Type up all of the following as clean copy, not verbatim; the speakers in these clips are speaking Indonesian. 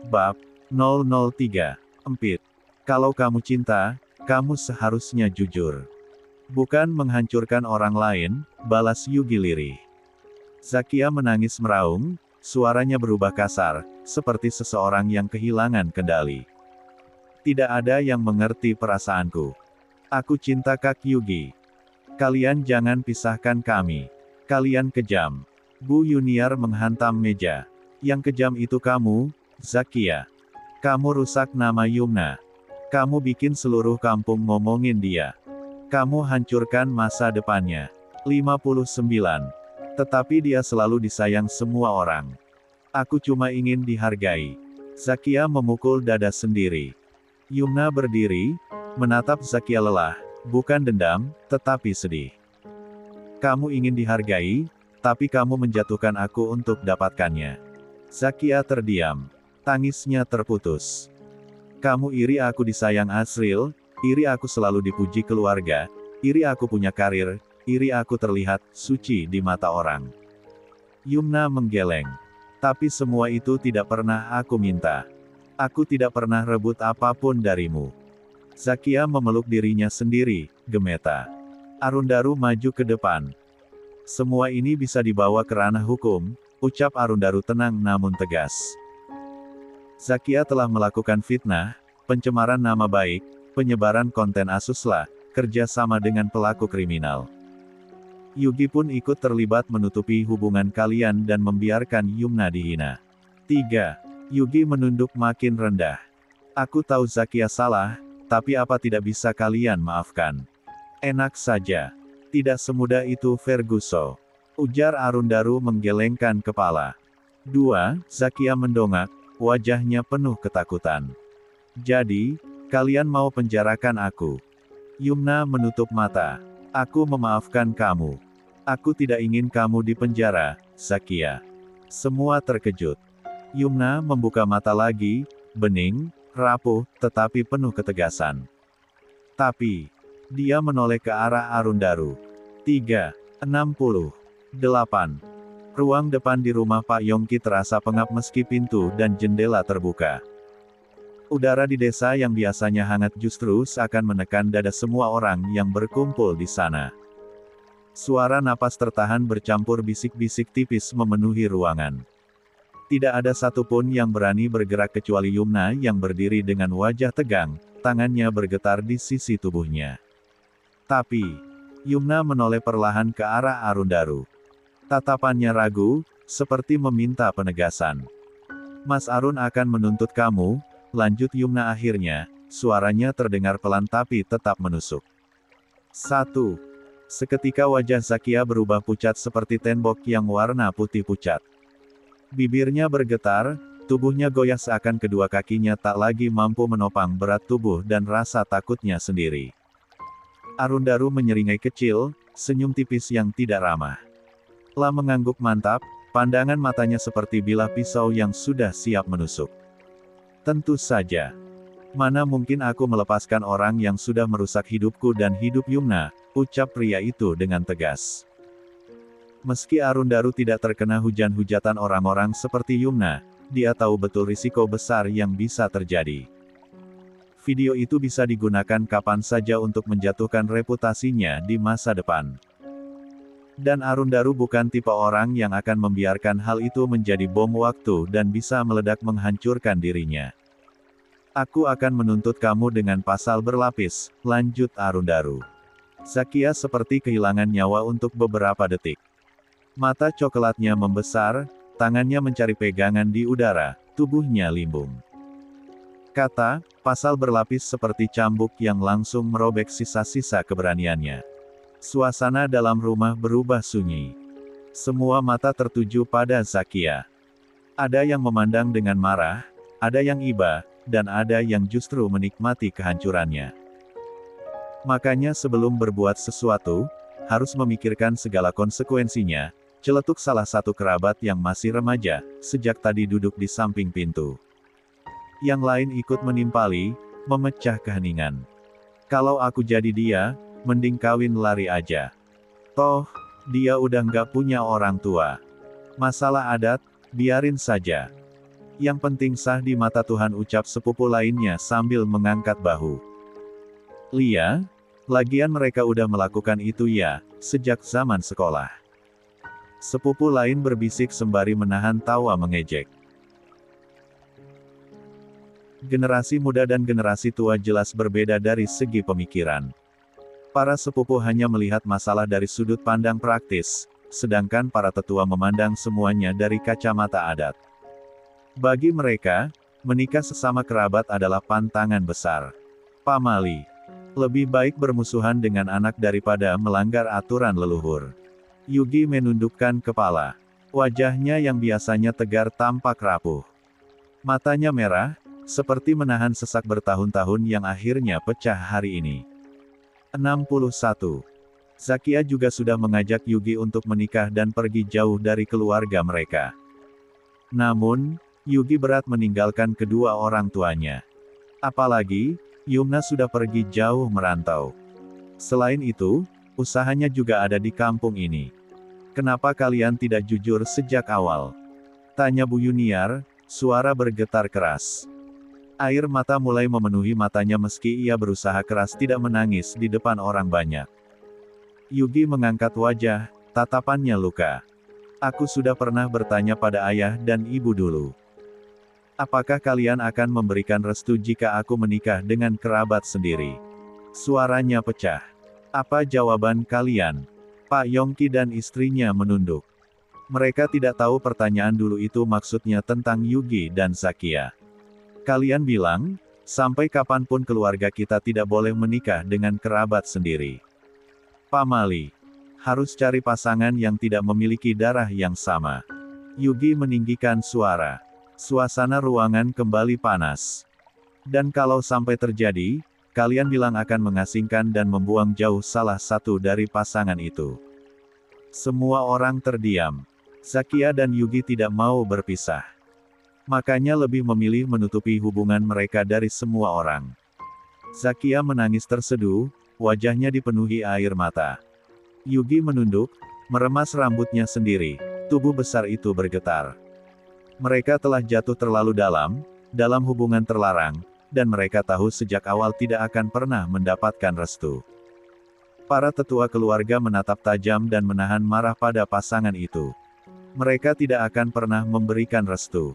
Bab 003. Empit. Kalau kamu cinta, kamu seharusnya jujur. Bukan menghancurkan orang lain, balas Yugi lirih. Zakia menangis meraung, suaranya berubah kasar, seperti seseorang yang kehilangan kendali. Tidak ada yang mengerti perasaanku. Aku cinta Kak Yugi. Kalian jangan pisahkan kami. Kalian kejam. Bu Yuniar menghantam meja. Yang kejam itu kamu, Zakia. Kamu rusak nama Yumna. Kamu bikin seluruh kampung ngomongin dia. Kamu hancurkan masa depannya. 59. Tetapi dia selalu disayang semua orang. Aku cuma ingin dihargai. Zakia memukul dada sendiri. Yumna berdiri, menatap Zakia lelah, bukan dendam, tetapi sedih. Kamu ingin dihargai, tapi kamu menjatuhkan aku untuk dapatkannya. Zakia terdiam. Tangisnya terputus. Kamu iri aku disayang Asril, iri aku selalu dipuji keluarga, iri aku punya karir, iri aku terlihat suci di mata orang. Yumna menggeleng. Tapi semua itu tidak pernah aku minta. Aku tidak pernah rebut apapun darimu. Zakia memeluk dirinya sendiri, gemeta. Arundaru maju ke depan. Semua ini bisa dibawa ke ranah hukum, ucap Arundaru tenang namun tegas. Zakia telah melakukan fitnah, pencemaran nama baik, penyebaran konten asusla, kerja sama dengan pelaku kriminal. Yugi pun ikut terlibat menutupi hubungan kalian dan membiarkan Yumna dihina. 3. Yugi menunduk makin rendah. Aku tahu Zakia salah, tapi apa tidak bisa kalian maafkan? Enak saja. Tidak semudah itu Ferguson. Ujar Arundaru menggelengkan kepala. 2. Zakia mendongak, wajahnya penuh ketakutan. Jadi, kalian mau penjarakan aku? Yumna menutup mata. Aku memaafkan kamu. Aku tidak ingin kamu dipenjara, Zakia. Semua terkejut. Yumna membuka mata lagi, bening, rapuh, tetapi penuh ketegasan. Tapi, dia menoleh ke arah Arundaru. 3:68. Ruang depan di rumah Pak Yongki terasa pengap meski pintu dan jendela terbuka. Udara di desa yang biasanya hangat justru seakan menekan dada semua orang yang berkumpul di sana. Suara napas tertahan bercampur bisik-bisik tipis memenuhi ruangan. Tidak ada satupun yang berani bergerak kecuali Yumna yang berdiri dengan wajah tegang, tangannya bergetar di sisi tubuhnya. Tapi, Yumna menoleh perlahan ke arah Arundaru. Tatapannya ragu, seperti meminta penegasan. Mas Arun akan menuntut kamu, lanjut Yumna akhirnya, suaranya terdengar pelan tapi tetap menusuk. 1. Seketika wajah Zakia berubah pucat seperti tembok yang warna putih pucat. Bibirnya bergetar, tubuhnya goyah seakan kedua kakinya tak lagi mampu menopang berat tubuh dan rasa takutnya sendiri. Arundaru menyeringai kecil, senyum tipis yang tidak ramah. La mengangguk mantap, pandangan matanya seperti bilah pisau yang sudah siap menusuk. Tentu saja. Mana mungkin aku melepaskan orang yang sudah merusak hidupku dan hidup Yumna, ucap pria itu dengan tegas. Meski Arundaru tidak terkena hujan-hujatan orang-orang seperti Yumna, dia tahu betul risiko besar yang bisa terjadi. Video itu bisa digunakan kapan saja untuk menjatuhkan reputasinya di masa depan. Dan Arundaru bukan tipe orang yang akan membiarkan hal itu menjadi bom waktu dan bisa meledak menghancurkan dirinya. Aku akan menuntut kamu dengan pasal berlapis, lanjut Arundaru. Zakia seperti kehilangan nyawa untuk beberapa detik. Mata coklatnya membesar, tangannya mencari pegangan di udara, tubuhnya limbung. Kata, pasal berlapis seperti cambuk yang langsung merobek sisa-sisa keberaniannya. Suasana dalam rumah berubah sunyi. Semua mata tertuju pada Zakia. Ada yang memandang dengan marah, ada yang iba, dan ada yang justru menikmati kehancurannya. Makanya sebelum berbuat sesuatu, harus memikirkan segala konsekuensinya, celetuk salah satu kerabat yang masih remaja, sejak tadi duduk di samping pintu. Yang lain ikut menimpali, memecah keheningan. Kalau aku jadi dia, mending kawin lari aja. Toh, dia udah nggak punya orang tua. Masalah adat, biarin saja. Yang penting sah di mata Tuhan, ucap sepupu lainnya sambil mengangkat bahu. Lia, lagian mereka udah melakukan itu ya, sejak zaman sekolah. Sepupu lain berbisik sembari menahan tawa mengejek. Generasi muda dan generasi tua jelas berbeda dari segi pemikiran. Para sepupu hanya melihat masalah dari sudut pandang praktis, sedangkan para tetua memandang semuanya dari kacamata adat. Bagi mereka, menikah sesama kerabat adalah pantangan besar. Pamali, lebih baik bermusuhan dengan anak daripada melanggar aturan leluhur. Yugi menundukkan kepala. Wajahnya yang biasanya tegar tampak rapuh. Matanya merah, seperti menahan sesak bertahun-tahun yang akhirnya pecah hari ini. 61. Zakia juga sudah mengajak Yugi untuk menikah dan pergi jauh dari keluarga mereka. Namun, Yugi berat meninggalkan kedua orang tuanya. Apalagi, Yumna sudah pergi jauh merantau. Selain itu, usahanya juga ada di kampung ini. Kenapa kalian tidak jujur sejak awal? Tanya Bu Yuniar, suara bergetar keras. Air mata mulai memenuhi matanya meski ia berusaha keras tidak menangis di depan orang banyak. Yugi mengangkat wajah, tatapannya luka. Aku sudah pernah bertanya pada ayah dan ibu dulu. Apakah kalian akan memberikan restu jika aku menikah dengan kerabat sendiri? Suaranya pecah. Apa jawaban kalian? Pak Yongki dan istrinya menunduk. Mereka tidak tahu pertanyaan dulu itu maksudnya tentang Yugi dan Zakia. Kalian bilang, sampai kapanpun keluarga kita tidak boleh menikah dengan kerabat sendiri. Pamali, harus cari pasangan yang tidak memiliki darah yang sama. Yugi meninggikan suara. Suasana ruangan kembali panas. Dan kalau sampai terjadi, kalian bilang akan mengasingkan dan membuang jauh salah satu dari pasangan itu. Semua orang terdiam. Zakia dan Yugi tidak mau berpisah. Makanya lebih memilih menutupi hubungan mereka dari semua orang. Zakia menangis terseduh, wajahnya dipenuhi air mata. Yugi menunduk, meremas rambutnya sendiri, tubuh besar itu bergetar. Mereka telah jatuh terlalu dalam hubungan terlarang, dan mereka tahu sejak awal tidak akan pernah mendapatkan restu. Para tetua keluarga menatap tajam dan menahan marah pada pasangan itu. Mereka tidak akan pernah memberikan restu.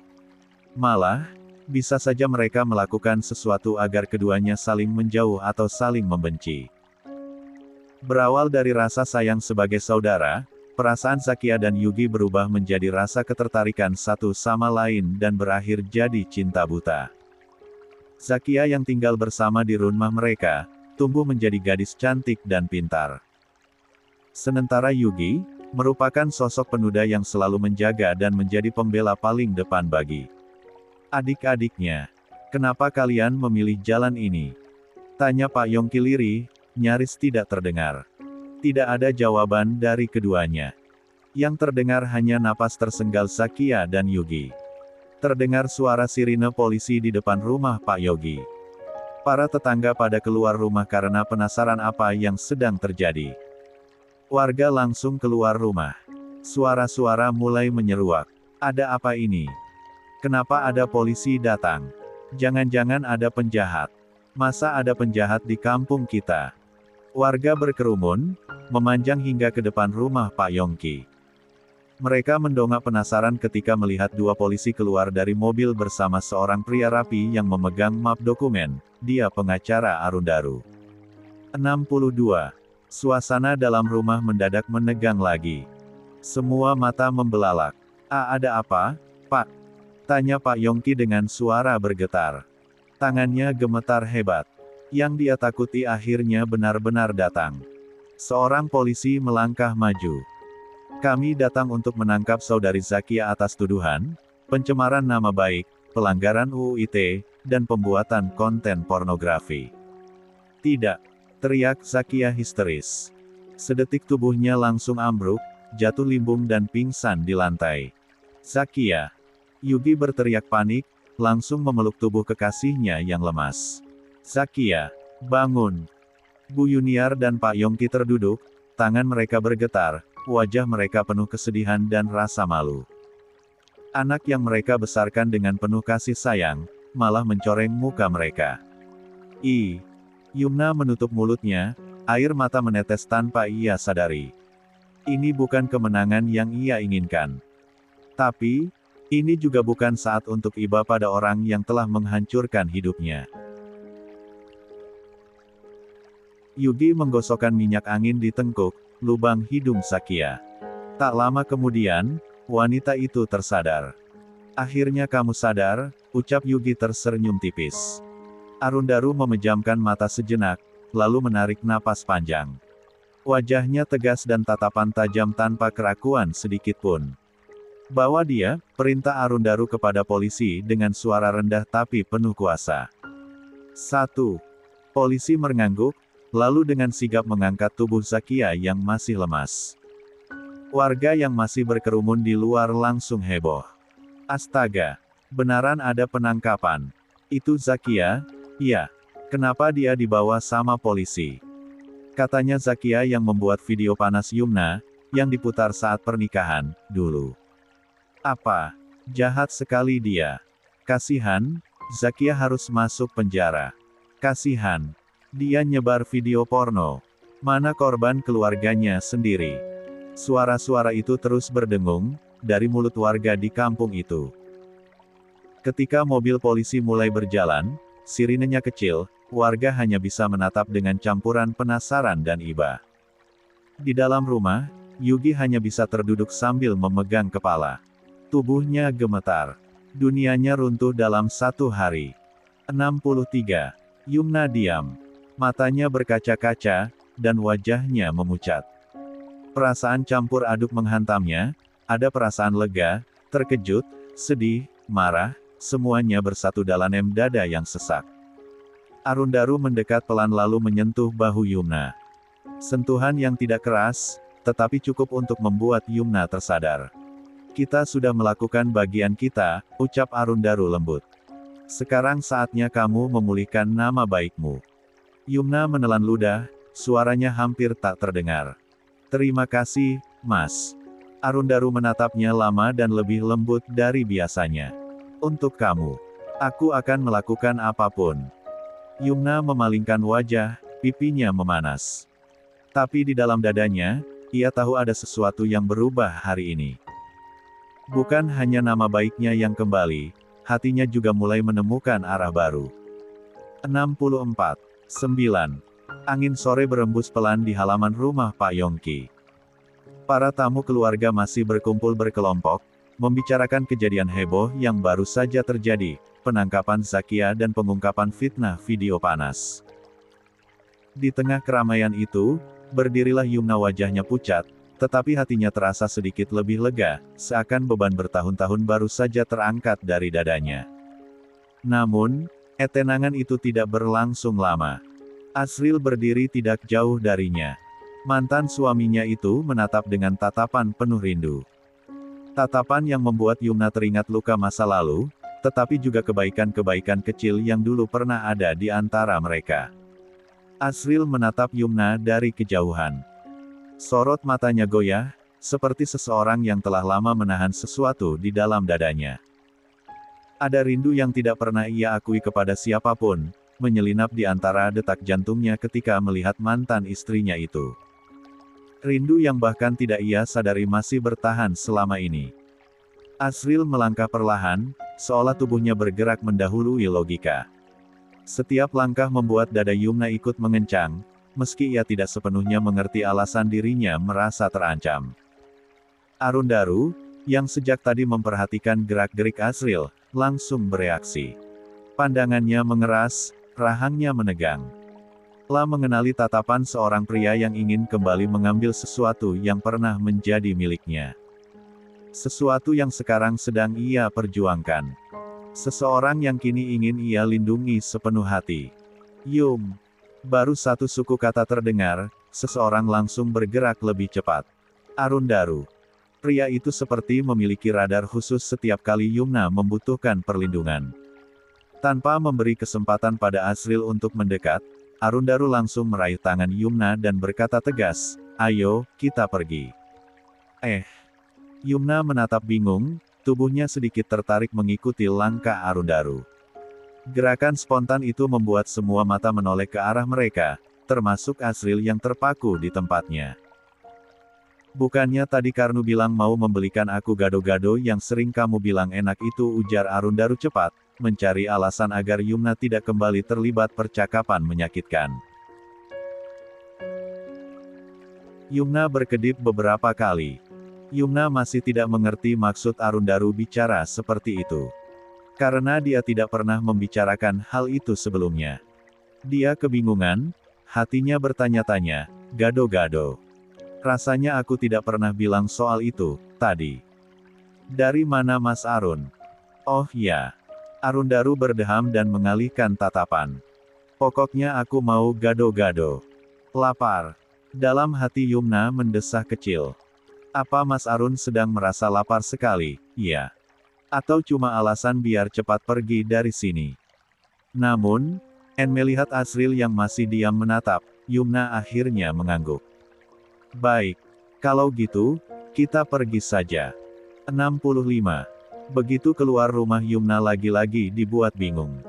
Malah, bisa saja mereka melakukan sesuatu agar keduanya saling menjauh atau saling membenci. Berawal dari rasa sayang sebagai saudara, perasaan Zakia dan Yugi berubah menjadi rasa ketertarikan satu sama lain dan berakhir jadi cinta buta. Zakia yang tinggal bersama di rumah mereka, tumbuh menjadi gadis cantik dan pintar. Sementara Yugi, merupakan sosok pemuda yang selalu menjaga dan menjadi pembela paling depan bagi adik-adiknya. Kenapa kalian memilih jalan ini? Tanya Pak Yongki lirih, nyaris tidak terdengar. Tidak ada jawaban dari keduanya. Yang terdengar hanya napas tersenggal Zakia dan Yugi. Terdengar suara sirine polisi di depan rumah Pak Yogi. Para tetangga pada keluar rumah karena penasaran apa yang sedang terjadi. Warga langsung keluar rumah. Suara-suara mulai menyeruak. Ada apa ini? Kenapa ada polisi datang? Jangan-jangan ada penjahat. Masa ada penjahat di kampung kita? Warga berkerumun, memanjang hingga ke depan rumah Pak Yongki. Mereka mendongak penasaran ketika melihat dua polisi keluar dari mobil bersama seorang pria rapi yang memegang map dokumen. Dia pengacara Arundaru. 62. Suasana dalam rumah mendadak menegang lagi. Semua mata membelalak. Ada apa, Pak? Tanya Pak Yongki dengan suara bergetar. Tangannya gemetar hebat. Yang dia takuti akhirnya benar-benar datang. Seorang polisi melangkah maju. Kami datang untuk menangkap saudari Zakia atas tuduhan pencemaran nama baik, pelanggaran UU ITE, dan pembuatan konten pornografi. Tidak, teriak Zakia histeris. Sedetik tubuhnya langsung ambruk, jatuh limbung dan pingsan di lantai. Zakia! Yugi berteriak panik, langsung memeluk tubuh kekasihnya yang lemas. Zakia! Bangun! Bu Yuniar dan Pak Yongki terduduk, tangan mereka bergetar, wajah mereka penuh kesedihan dan rasa malu. Anak yang mereka besarkan dengan penuh kasih sayang, malah mencoreng muka mereka. Yumna menutup mulutnya, air mata menetes tanpa ia sadari. Ini bukan kemenangan yang ia inginkan. Tapi, ini juga bukan saat untuk iba pada orang yang telah menghancurkan hidupnya. Yugi menggosokkan minyak angin di tengkuk, lubang hidung Sakya. Tak lama kemudian, wanita itu tersadar. Akhirnya kamu sadar, ucap Yugi tersenyum tipis. Arundaru memejamkan mata sejenak, lalu menarik napas panjang. Wajahnya tegas dan tatapan tajam tanpa keraguan sedikit pun. Bawa dia, perintah Arundaru kepada polisi dengan suara rendah tapi penuh kuasa. 1. Polisi mengangguk, lalu dengan sigap mengangkat tubuh Sakya yang masih lemas. Warga yang masih berkerumun di luar langsung heboh. Astaga, benaran ada penangkapan. Itu Sakya? Iya. Kenapa dia dibawa sama polisi? Katanya Sakya yang membuat video panas Yumna, yang diputar saat pernikahan, dulu. Apa? Jahat sekali dia. Kasihan, Sakya harus masuk penjara. Kasihan. Dia nyebar video porno. Mana korban keluarganya sendiri? Suara-suara itu terus berdengung, dari mulut warga di kampung itu. Ketika mobil polisi mulai berjalan, sirinenya kecil, warga hanya bisa menatap dengan campuran penasaran dan iba. Di dalam rumah, Yugi hanya bisa terduduk sambil memegang kepala. Tubuhnya gemetar. Dunianya runtuh dalam satu hari. 63. Yumna diam. Matanya berkaca-kaca, dan wajahnya memucat. Perasaan campur aduk menghantamnya, ada perasaan lega, terkejut, sedih, marah, semuanya bersatu dalam dada yang sesak. Arundaru mendekat pelan lalu menyentuh bahu Yumna. Sentuhan yang tidak keras, tetapi cukup untuk membuat Yumna tersadar. Kita sudah melakukan bagian kita, ucap Arundaru lembut. Sekarang saatnya kamu memulihkan nama baikmu. Yumna menelan ludah, suaranya hampir tak terdengar. Terima kasih, Mas. Arundaru menatapnya lama dan lebih lembut dari biasanya. Untuk kamu, aku akan melakukan apapun. Yumna memalingkan wajah, pipinya memanas. Tapi di dalam dadanya, ia tahu ada sesuatu yang berubah hari ini. Bukan hanya nama baiknya yang kembali, hatinya juga mulai menemukan arah baru. 64. 9. Angin sore berembus pelan di halaman rumah Pak Yongki. Para tamu keluarga masih berkumpul berkelompok, membicarakan kejadian heboh yang baru saja terjadi, penangkapan Sakya dan pengungkapan fitnah video panas. Di tengah keramaian itu, berdirilah Yumna, wajahnya pucat, tetapi hatinya terasa sedikit lebih lega, seakan beban bertahun-tahun baru saja terangkat dari dadanya. Namun, ketenangan itu tidak berlangsung lama. Asril berdiri tidak jauh darinya. Mantan suaminya itu menatap dengan tatapan penuh rindu. Tatapan yang membuat Yumna teringat luka masa lalu, tetapi juga kebaikan-kebaikan kecil yang dulu pernah ada di antara mereka. Asril menatap Yumna dari kejauhan. Sorot matanya goyah, seperti seseorang yang telah lama menahan sesuatu di dalam dadanya. Ada rindu yang tidak pernah ia akui kepada siapapun, menyelinap di antara detak jantungnya ketika melihat mantan istrinya itu. Rindu yang bahkan tidak ia sadari masih bertahan selama ini. Asril melangkah perlahan, seolah tubuhnya bergerak mendahului logika. Setiap langkah membuat dada Yumna ikut mengencang, meski ia tidak sepenuhnya mengerti alasan dirinya merasa terancam. Arundaru, yang sejak tadi memperhatikan gerak-gerik Asril, langsung bereaksi. Pandangannya mengeras, rahangnya menegang. Telah mengenali tatapan seorang pria yang ingin kembali mengambil sesuatu yang pernah menjadi miliknya. Sesuatu yang sekarang sedang ia perjuangkan. Seseorang yang kini ingin ia lindungi sepenuh hati. Yum. Baru satu suku kata terdengar, seseorang langsung bergerak lebih cepat. Arundaru. Pria itu seperti memiliki radar khusus setiap kali Yumna membutuhkan perlindungan. Tanpa memberi kesempatan pada Asril untuk mendekat, Arundaru langsung meraih tangan Yumna dan berkata tegas, "Ayo, kita pergi." Yumna menatap bingung, tubuhnya sedikit tertarik mengikuti langkah Arundaru. Gerakan spontan itu membuat semua mata menoleh ke arah mereka, termasuk Asril yang terpaku di tempatnya. Bukannya tadi Karnu bilang mau membelikan aku gado-gado yang sering kamu bilang enak itu, ujar Arundaru cepat, mencari alasan agar Yumna tidak kembali terlibat percakapan menyakitkan. Yumna berkedip beberapa kali. Yumna masih tidak mengerti maksud Arundaru bicara seperti itu. Karena dia tidak pernah membicarakan hal itu sebelumnya. Dia kebingungan, hatinya bertanya-tanya, gado-gado. Rasanya aku tidak pernah bilang soal itu, tadi. Dari mana Mas Arun? Oh ya. Arundaru berdeham dan mengalihkan tatapan. Pokoknya aku mau gado-gado. Lapar. Dalam hati Yumna mendesah kecil. Apa Mas Arun sedang merasa lapar sekali, ya? Atau cuma alasan biar cepat pergi dari sini? Namun, melihat Asril yang masih diam menatap, Yumna akhirnya mengangguk. Baik. Kalau gitu, kita pergi saja. 65. Begitu keluar rumah Yumna lagi-lagi dibuat bingung.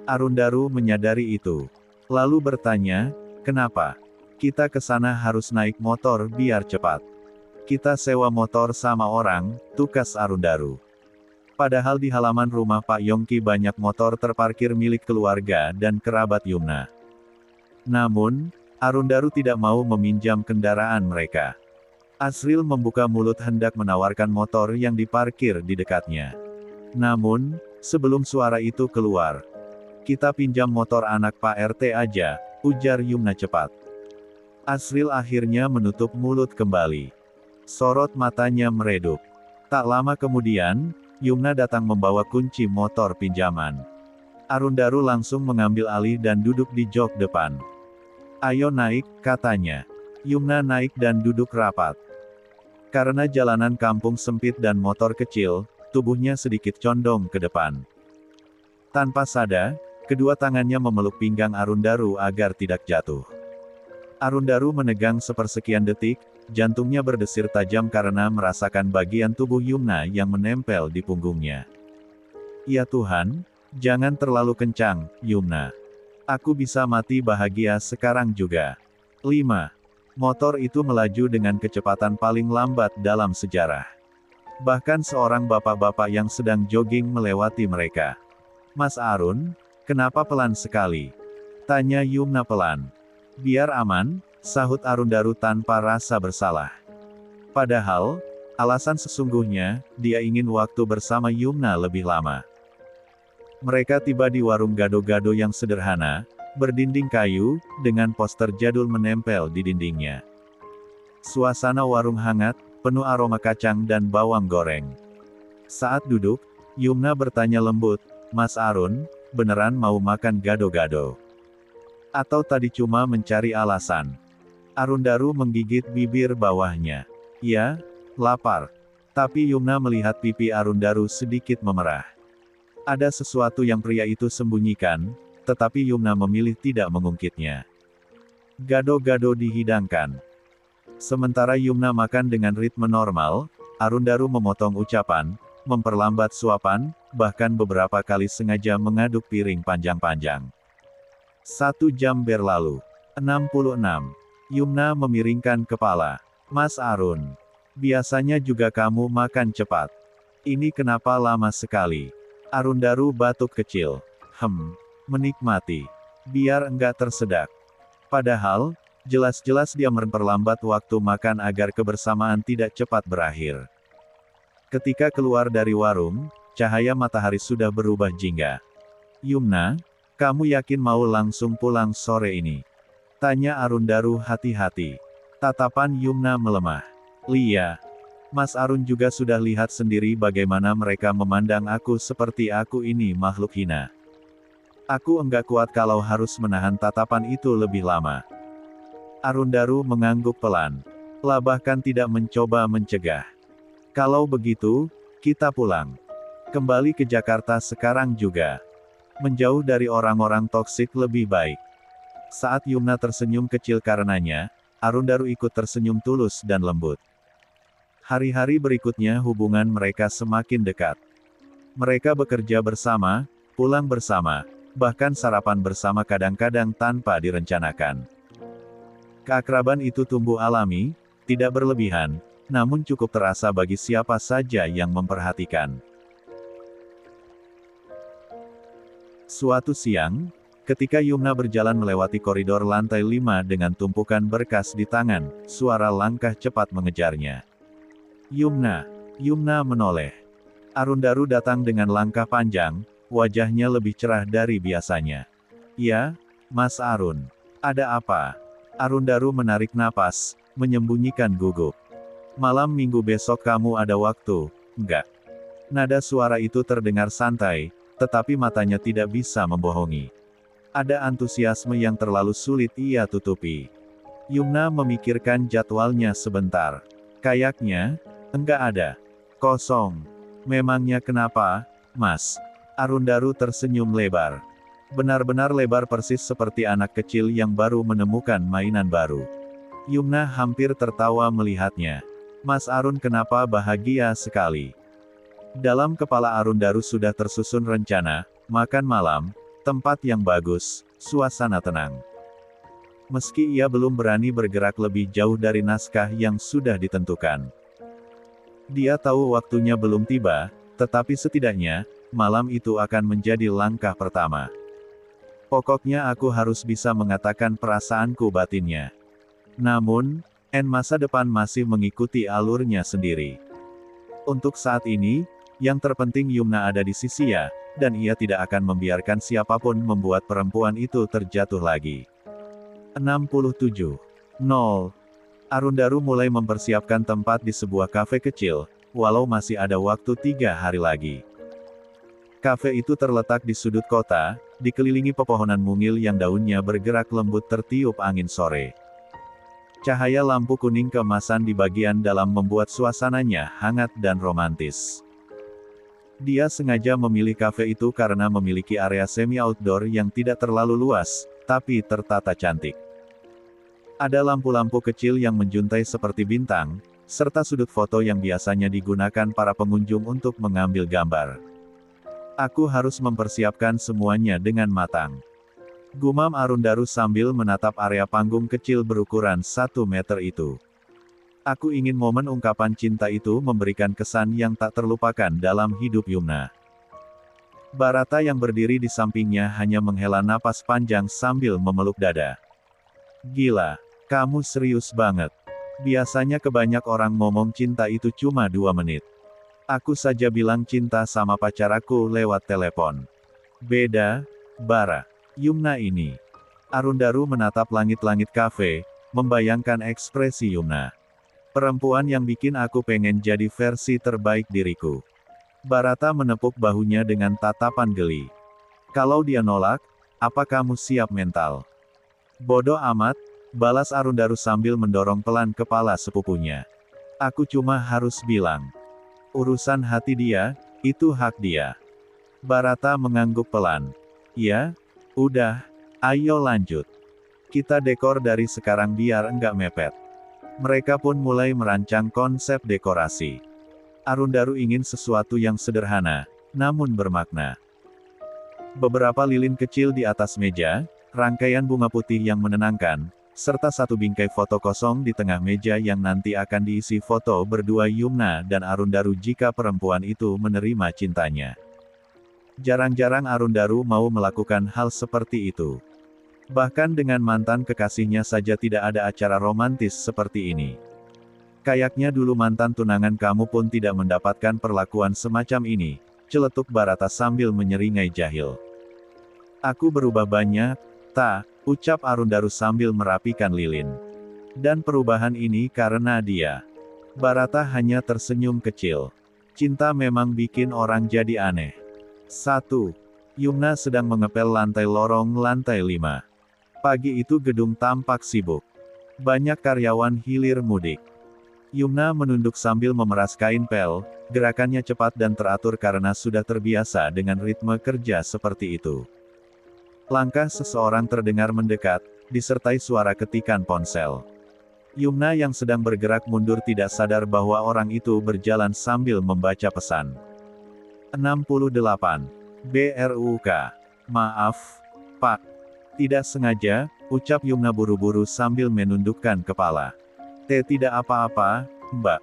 Arundaru menyadari itu. Lalu bertanya, kenapa? Kita ke sana harus naik motor biar cepat. Kita sewa motor sama orang, tukas Arundaru. Padahal di halaman rumah Pak Yongki banyak motor terparkir milik keluarga dan kerabat Yumna. Namun, Arundaru tidak mau meminjam kendaraan mereka. Asril membuka mulut hendak menawarkan motor yang diparkir di dekatnya. Namun, sebelum suara itu keluar, kita pinjam motor anak Pak RT aja, ujar Yumna cepat. Asril akhirnya menutup mulut kembali. Sorot matanya meredup. Tak lama kemudian, Yumna datang membawa kunci motor pinjaman. Arundaru langsung mengambil alih dan duduk di jok depan. Ayo naik, katanya. Yumna naik dan duduk rapat. Karena jalanan kampung sempit dan motor kecil, tubuhnya sedikit condong ke depan. Tanpa sadar, kedua tangannya memeluk pinggang Arundaru agar tidak jatuh. Arundaru menegang sepersekian detik, jantungnya berdesir tajam karena merasakan bagian tubuh Yumna yang menempel di punggungnya. Ya Tuhan, jangan terlalu kencang, Yumna. Aku bisa mati bahagia sekarang juga. 5. Motor itu melaju dengan kecepatan paling lambat dalam sejarah. Bahkan seorang bapak-bapak yang sedang jogging melewati mereka. Mas Arun, kenapa pelan sekali? Tanya Yumna pelan. Biar aman, sahut Arundaru tanpa rasa bersalah. Padahal, alasan sesungguhnya, dia ingin waktu bersama Yumna lebih lama. Mereka tiba di warung gado-gado yang sederhana, berdinding kayu, dengan poster jadul menempel di dindingnya. Suasana warung hangat, penuh aroma kacang dan bawang goreng. Saat duduk, Yumna bertanya lembut, Mas Arun, beneran mau makan gado-gado? Atau tadi cuma mencari alasan? Arundaru menggigit bibir bawahnya. Ya, lapar. Tapi Yumna melihat pipi Arundaru sedikit memerah. Ada sesuatu yang pria itu sembunyikan, tetapi Yumna memilih tidak mengungkitnya. Gado-gado dihidangkan. Sementara Yumna makan dengan ritme normal, Arundaru memotong ucapan, memperlambat suapan, bahkan beberapa kali sengaja mengaduk piring panjang-panjang. 1 jam berlalu. 66. Yumna memiringkan kepala. Mas Arun, biasanya juga kamu makan cepat. Ini kenapa lama sekali? Arundaru batuk kecil. Menikmati. Biar enggak tersedak. Padahal, jelas-jelas dia memperlambat waktu makan agar kebersamaan tidak cepat berakhir. Ketika keluar dari warung, cahaya matahari sudah berubah jingga. Yumna, kamu yakin mau langsung pulang sore ini? Tanya Arundaru hati-hati. Tatapan Yumna melemah. Lia. Mas Arun juga sudah lihat sendiri bagaimana mereka memandang aku seperti aku ini makhluk hina. Aku enggak kuat kalau harus menahan tatapan itu lebih lama. Arundaru mengangguk pelan. Bahkan tidak mencoba mencegah. Kalau begitu, kita pulang. Kembali ke Jakarta sekarang juga. Menjauh dari orang-orang toksik lebih baik. Saat Yumna tersenyum kecil karenanya, Arundaru ikut tersenyum tulus dan lembut. Hari-hari berikutnya hubungan mereka semakin dekat. Mereka bekerja bersama, pulang bersama, bahkan sarapan bersama kadang-kadang tanpa direncanakan. Keakraban itu tumbuh alami, tidak berlebihan, namun cukup terasa bagi siapa saja yang memperhatikan. Suatu siang, ketika Yumna berjalan melewati koridor lantai 5 dengan tumpukan berkas di tangan, suara langkah cepat mengejarnya. Yumna menoleh. Arundaru datang dengan langkah panjang, wajahnya lebih cerah dari biasanya. Ya, Mas Arun. Ada apa? Arundaru menarik napas, menyembunyikan gugup. Malam minggu besok kamu ada waktu, enggak? Nada suara itu terdengar santai, tetapi matanya tidak bisa membohongi. Ada antusiasme yang terlalu sulit ia tutupi. Yumna memikirkan jadwalnya sebentar. Kayaknya, enggak ada. Kosong. Memangnya kenapa, Mas? Arundaru tersenyum lebar. Benar-benar lebar persis seperti anak kecil yang baru menemukan mainan baru. Yumna hampir tertawa melihatnya. Mas Arun kenapa bahagia sekali? Dalam kepala Arundaru sudah tersusun rencana, makan malam, tempat yang bagus, suasana tenang. Meski ia belum berani bergerak lebih jauh dari naskah yang sudah ditentukan. Dia tahu waktunya belum tiba, tetapi setidaknya, malam itu akan menjadi langkah pertama. Pokoknya aku harus bisa mengatakan perasaanku batinnya. Namun, masa depan masih mengikuti alurnya sendiri. Untuk saat ini, yang terpenting Yumna ada di sisinya, dan ia tidak akan membiarkan siapapun membuat perempuan itu terjatuh lagi. 67. 0. Arundaru mulai mempersiapkan tempat di sebuah kafe kecil, walau masih ada waktu 3 hari lagi. Kafe itu terletak di sudut kota, dikelilingi pepohonan mungil yang daunnya bergerak lembut tertiup angin sore. Cahaya lampu kuning keemasan di bagian dalam membuat suasananya hangat dan romantis. Dia sengaja memilih kafe itu karena memiliki area semi-outdoor yang tidak terlalu luas, tapi tertata cantik. Ada lampu-lampu kecil yang menjuntai seperti bintang, serta sudut foto yang biasanya digunakan para pengunjung untuk mengambil gambar. Aku harus mempersiapkan semuanya dengan matang. Gumam Arundaru sambil menatap area panggung kecil berukuran 1 meter itu. Aku ingin momen ungkapan cinta itu memberikan kesan yang tak terlupakan dalam hidup Yumna. Barata yang berdiri di sampingnya hanya menghela napas panjang sambil memeluk dada. Gila, kamu serius banget. Biasanya kebanyak orang ngomong cinta itu cuma 2 menit. Aku saja bilang cinta sama pacar aku lewat telepon. Beda, Bara. Yumna ini. Arundaru menatap langit-langit kafe, membayangkan ekspresi Yumna. Perempuan yang bikin aku pengen jadi versi terbaik diriku. Barata menepuk bahunya dengan tatapan geli. Kalau dia nolak, apa kamu siap mental? Bodoh amat, balas Arundaru sambil mendorong pelan kepala sepupunya. Aku cuma harus bilang. Urusan hati dia, itu hak dia. Barata mengangguk pelan. Ya, udah, ayo lanjut. Kita dekor dari sekarang biar enggak mepet. Mereka pun mulai merancang konsep dekorasi. Arundaru ingin sesuatu yang sederhana, namun bermakna. Beberapa lilin kecil di atas meja, rangkaian bunga putih yang menenangkan, serta satu bingkai foto kosong di tengah meja yang nanti akan diisi foto berdua Yumna dan Arundaru jika perempuan itu menerima cintanya. Jarang-jarang Arundaru mau melakukan hal seperti itu. Bahkan dengan mantan kekasihnya saja tidak ada acara romantis seperti ini. Kayaknya dulu mantan tunangan kamu pun tidak mendapatkan perlakuan semacam ini, celetuk Barata sambil menyeringai jahil. Aku berubah banyak, tak, ucap Arundaru sambil merapikan lilin. Dan perubahan ini karena dia. Barata hanya tersenyum kecil. Cinta memang bikin orang jadi aneh. 1. Yumna sedang mengepel lantai lorong lantai 5. Pagi itu gedung tampak sibuk. Banyak karyawan hilir mudik. Yumna menunduk sambil memeras kain pel, gerakannya cepat dan teratur karena sudah terbiasa dengan ritme kerja seperti itu. Langkah seseorang terdengar mendekat, disertai suara ketikan ponsel. Yumna yang sedang bergerak mundur tidak sadar bahwa orang itu berjalan sambil membaca pesan. 68. BRUK. Maaf, Pak. Tidak sengaja, ucap Yumna buru-buru sambil menundukkan kepala. Tidak apa-apa, Mbak.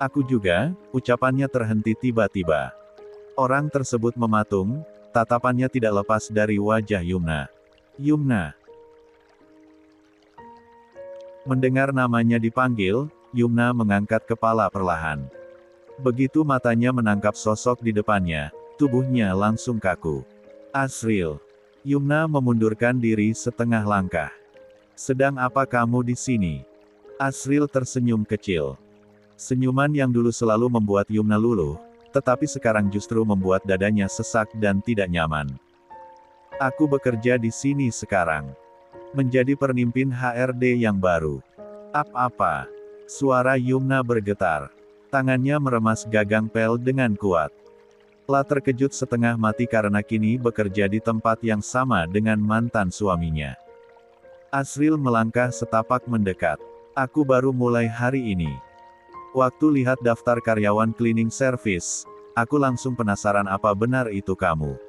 Aku juga, ucapannya terhenti tiba-tiba. Orang tersebut mematung, tatapannya tidak lepas dari wajah Yumna. Yumna. Mendengar namanya dipanggil, Yumna mengangkat kepala perlahan. Begitu matanya menangkap sosok di depannya, tubuhnya langsung kaku. Asril. Yumna memundurkan diri setengah langkah. Sedang apa kamu di sini? Asril tersenyum kecil. Senyuman yang dulu selalu membuat Yumna luluh, tetapi sekarang justru membuat dadanya sesak dan tidak nyaman. Aku bekerja di sini sekarang. Menjadi pemimpin HRD yang baru. Apa? Suara Yumna bergetar. Tangannya meremas gagang pel dengan kuat. La terkejut setengah mati karena kini bekerja di tempat yang sama dengan mantan suaminya. Asril melangkah setapak mendekat. Aku baru mulai hari ini. Waktu lihat daftar karyawan cleaning service, aku langsung penasaran apa benar itu kamu.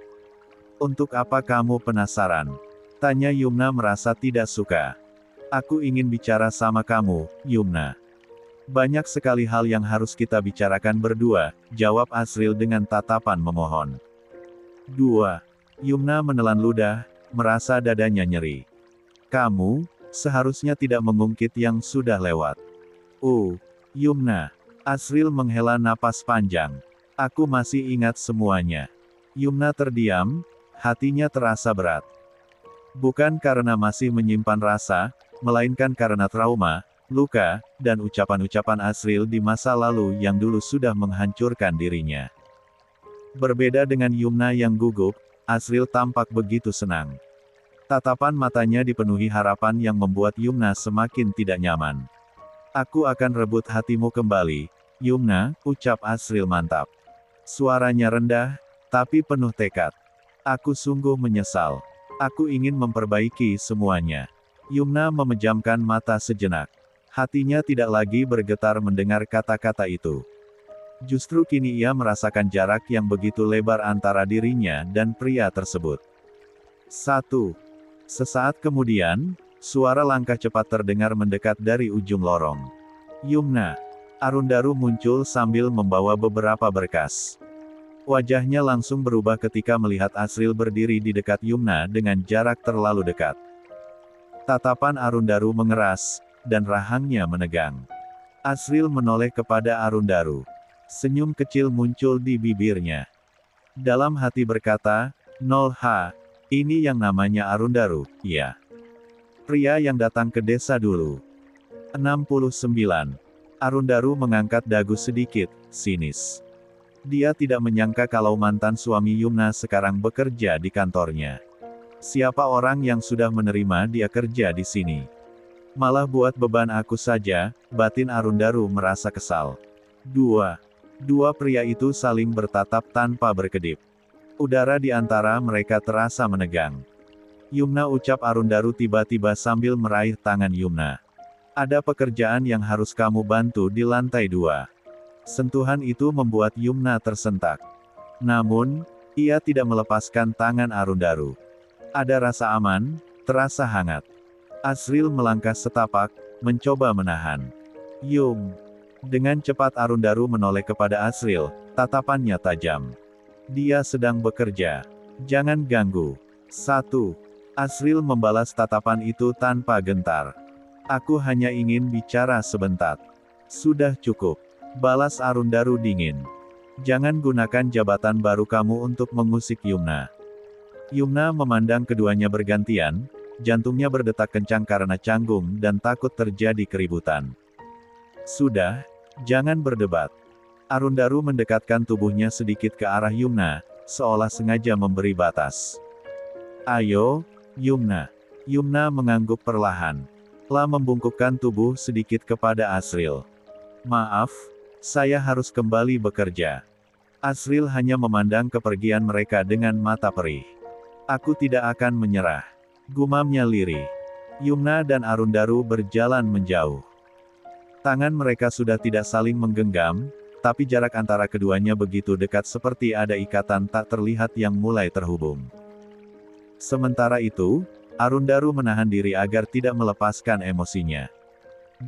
Untuk apa kamu penasaran? Tanya Yumna merasa tidak suka. Aku ingin bicara sama kamu, Yumna. Banyak sekali hal yang harus kita bicarakan berdua, jawab Asril dengan tatapan memohon. 2. Yumna menelan ludah, merasa dadanya nyeri. Kamu, seharusnya tidak mengungkit yang sudah lewat. Yumna. Asril menghela napas panjang. Aku masih ingat semuanya. Yumna terdiam, hatinya terasa berat. Bukan karena masih menyimpan rasa, melainkan karena trauma, luka, dan ucapan-ucapan Asril di masa lalu yang dulu sudah menghancurkan dirinya. Berbeda dengan Yumna yang gugup, Asril tampak begitu senang. Tatapan matanya dipenuhi harapan yang membuat Yumna semakin tidak nyaman. Aku akan rebut hatimu kembali, Yumna, ucap Asril mantap. Suaranya rendah, tapi penuh tekad. Aku sungguh menyesal. Aku ingin memperbaiki semuanya. Yumna memejamkan mata sejenak. Hatinya tidak lagi bergetar mendengar kata-kata itu. Justru kini ia merasakan jarak yang begitu lebar antara dirinya dan pria tersebut. 1. Sesaat kemudian, suara langkah cepat terdengar mendekat dari ujung lorong. Yumna. Arundaru muncul sambil membawa beberapa berkas. Wajahnya langsung berubah ketika melihat Asril berdiri di dekat Yumna dengan jarak terlalu dekat. Tatapan Arundaru mengeras, dan rahangnya menegang. Asril menoleh kepada Arundaru. Senyum kecil muncul di bibirnya. Dalam hati berkata, 0H, ini yang namanya Arundaru, ya. Pria yang datang ke desa dulu. 69. Arundaru mengangkat dagu sedikit, sinis. Dia tidak menyangka kalau mantan suami Yumna sekarang bekerja di kantornya. Siapa orang yang sudah menerima dia kerja di sini? Malah buat beban aku saja, batin Arundaru merasa kesal. 2. Dua pria itu saling bertatap tanpa berkedip. Udara di antara mereka terasa menegang. Yumna, ucap Arundaru tiba-tiba sambil meraih tangan Yumna. Ada pekerjaan yang harus kamu bantu di lantai 2. Sentuhan itu membuat Yumna tersentak. Namun, ia tidak melepaskan tangan Arundaru. Ada rasa aman, terasa hangat. Asril melangkah setapak, mencoba menahan. Dengan cepat Arundaru menoleh kepada Asril, tatapannya tajam. Dia sedang bekerja. Jangan ganggu. 1. Asril membalas tatapan itu tanpa gentar. Aku hanya ingin bicara sebentar. Sudah cukup. Balas Arundaru dingin. Jangan gunakan jabatan baru kamu untuk mengusik Yumna. Yumna memandang keduanya bergantian, jantungnya berdetak kencang karena canggung dan takut terjadi keributan. Sudah, jangan berdebat. Arundaru mendekatkan tubuhnya sedikit ke arah Yumna, seolah sengaja memberi batas. Ayo, Yumna. Yumna mengangguk perlahan. La membungkukkan tubuh sedikit kepada Asril. Maaf, saya harus kembali bekerja. Asril hanya memandang kepergian mereka dengan mata perih. Aku tidak akan menyerah. Gumamnya lirih. Yumna dan Arundaru berjalan menjauh. Tangan mereka sudah tidak saling menggenggam, tapi jarak antara keduanya begitu dekat seperti ada ikatan tak terlihat yang mulai terhubung. Sementara itu, Arundaru menahan diri agar tidak melepaskan emosinya.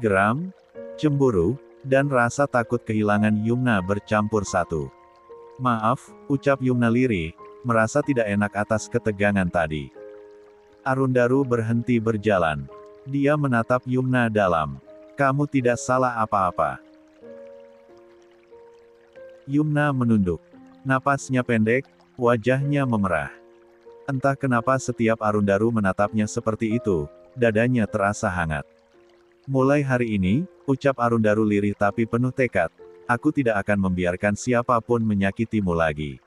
Geram, cemburu, dan rasa takut kehilangan Yumna bercampur satu. "Maaf," ucap Yumna lirih, merasa tidak enak atas ketegangan tadi. Arundaru berhenti berjalan. Dia menatap Yumna dalam. "Kamu tidak salah apa-apa." Yumna menunduk. Napasnya pendek, wajahnya memerah. Entah kenapa setiap Arundaru menatapnya seperti itu, dadanya terasa hangat. "Mulai hari ini," ucap Arundaru lirih tapi penuh tekad, "aku tidak akan membiarkan siapapun menyakitimu lagi."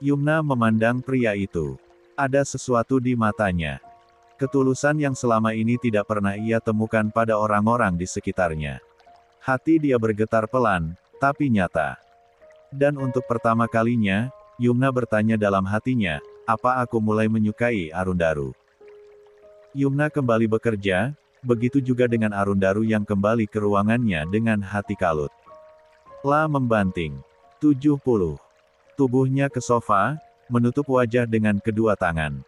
Yumna memandang pria itu. Ada sesuatu di matanya. Ketulusan yang selama ini tidak pernah ia temukan pada orang-orang di sekitarnya. Hati dia bergetar pelan, tapi nyata. Dan untuk pertama kalinya, Yumna bertanya dalam hatinya, "Apa aku mulai menyukai Arundaru?" Yumna kembali bekerja, begitu juga dengan Arundaru yang kembali ke ruangannya dengan hati kalut. La membanting. 70. Tubuhnya ke sofa, menutup wajah dengan kedua tangan.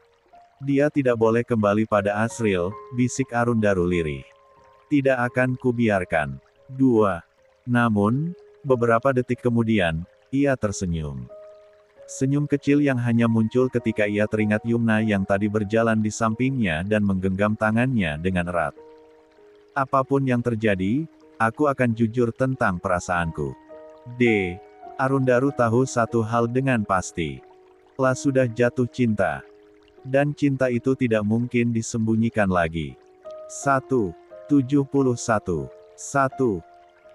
"Dia tidak boleh kembali pada Asriel," bisik Arundaru lirih. "Tidak akan kubiarkan." 2. Namun, beberapa detik kemudian, ia tersenyum. Senyum kecil yang hanya muncul ketika ia teringat Yumna yang tadi berjalan di sampingnya dan menggenggam tangannya dengan erat. "Apapun yang terjadi, aku akan jujur tentang perasaanku." Arundaru tahu satu hal dengan pasti. La sudah jatuh cinta. Dan cinta itu tidak mungkin disembunyikan lagi. 1.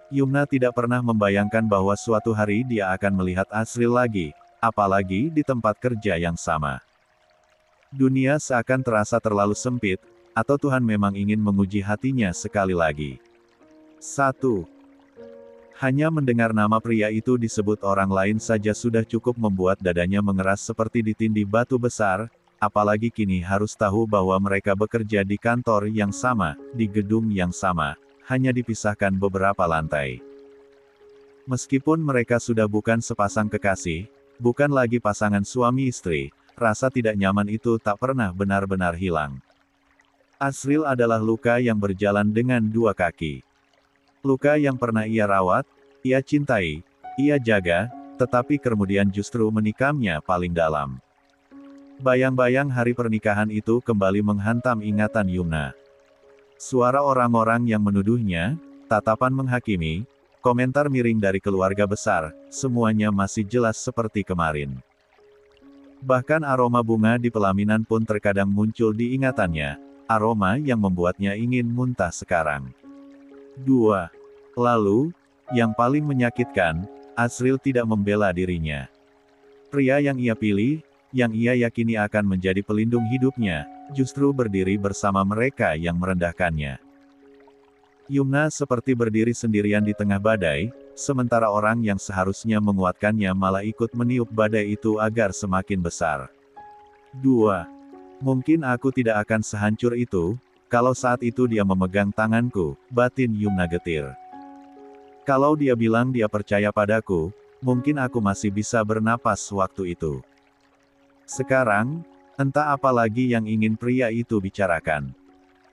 Yumna tidak pernah membayangkan bahwa suatu hari dia akan melihat Asriel lagi, apalagi di tempat kerja yang sama. Dunia seakan terasa terlalu sempit, atau Tuhan memang ingin menguji hatinya sekali lagi. 1. Hanya mendengar nama pria itu disebut orang lain saja sudah cukup membuat dadanya mengeras seperti ditindih batu besar, apalagi kini harus tahu bahwa mereka bekerja di kantor yang sama, di gedung yang sama, hanya dipisahkan beberapa lantai. Meskipun mereka sudah bukan sepasang kekasih, bukan lagi pasangan suami istri, rasa tidak nyaman itu tak pernah benar-benar hilang. Asriel adalah luka yang berjalan dengan dua kaki. Luka yang pernah ia rawat, ia cintai, ia jaga, tetapi kemudian justru menikamnya paling dalam. Bayang-bayang hari pernikahan itu kembali menghantam ingatan Yumna. Suara orang-orang yang menuduhnya, tatapan menghakimi, komentar miring dari keluarga besar, semuanya masih jelas seperti kemarin. Bahkan aroma bunga di pelaminan pun terkadang muncul di ingatannya, aroma yang membuatnya ingin muntah sekarang. 2. Lalu, yang paling menyakitkan, Asriel tidak membela dirinya. Pria yang ia pilih, yang ia yakini akan menjadi pelindung hidupnya, justru berdiri bersama mereka yang merendahkannya. Yumna seperti berdiri sendirian di tengah badai, sementara orang yang seharusnya menguatkannya malah ikut meniup badai itu agar semakin besar. 2. Mungkin aku tidak akan sehancur itu, kalau saat itu dia memegang tanganku, batin Yumna getir. Kalau dia bilang dia percaya padaku, mungkin aku masih bisa bernapas waktu itu. Sekarang, entah apa lagi yang ingin pria itu bicarakan.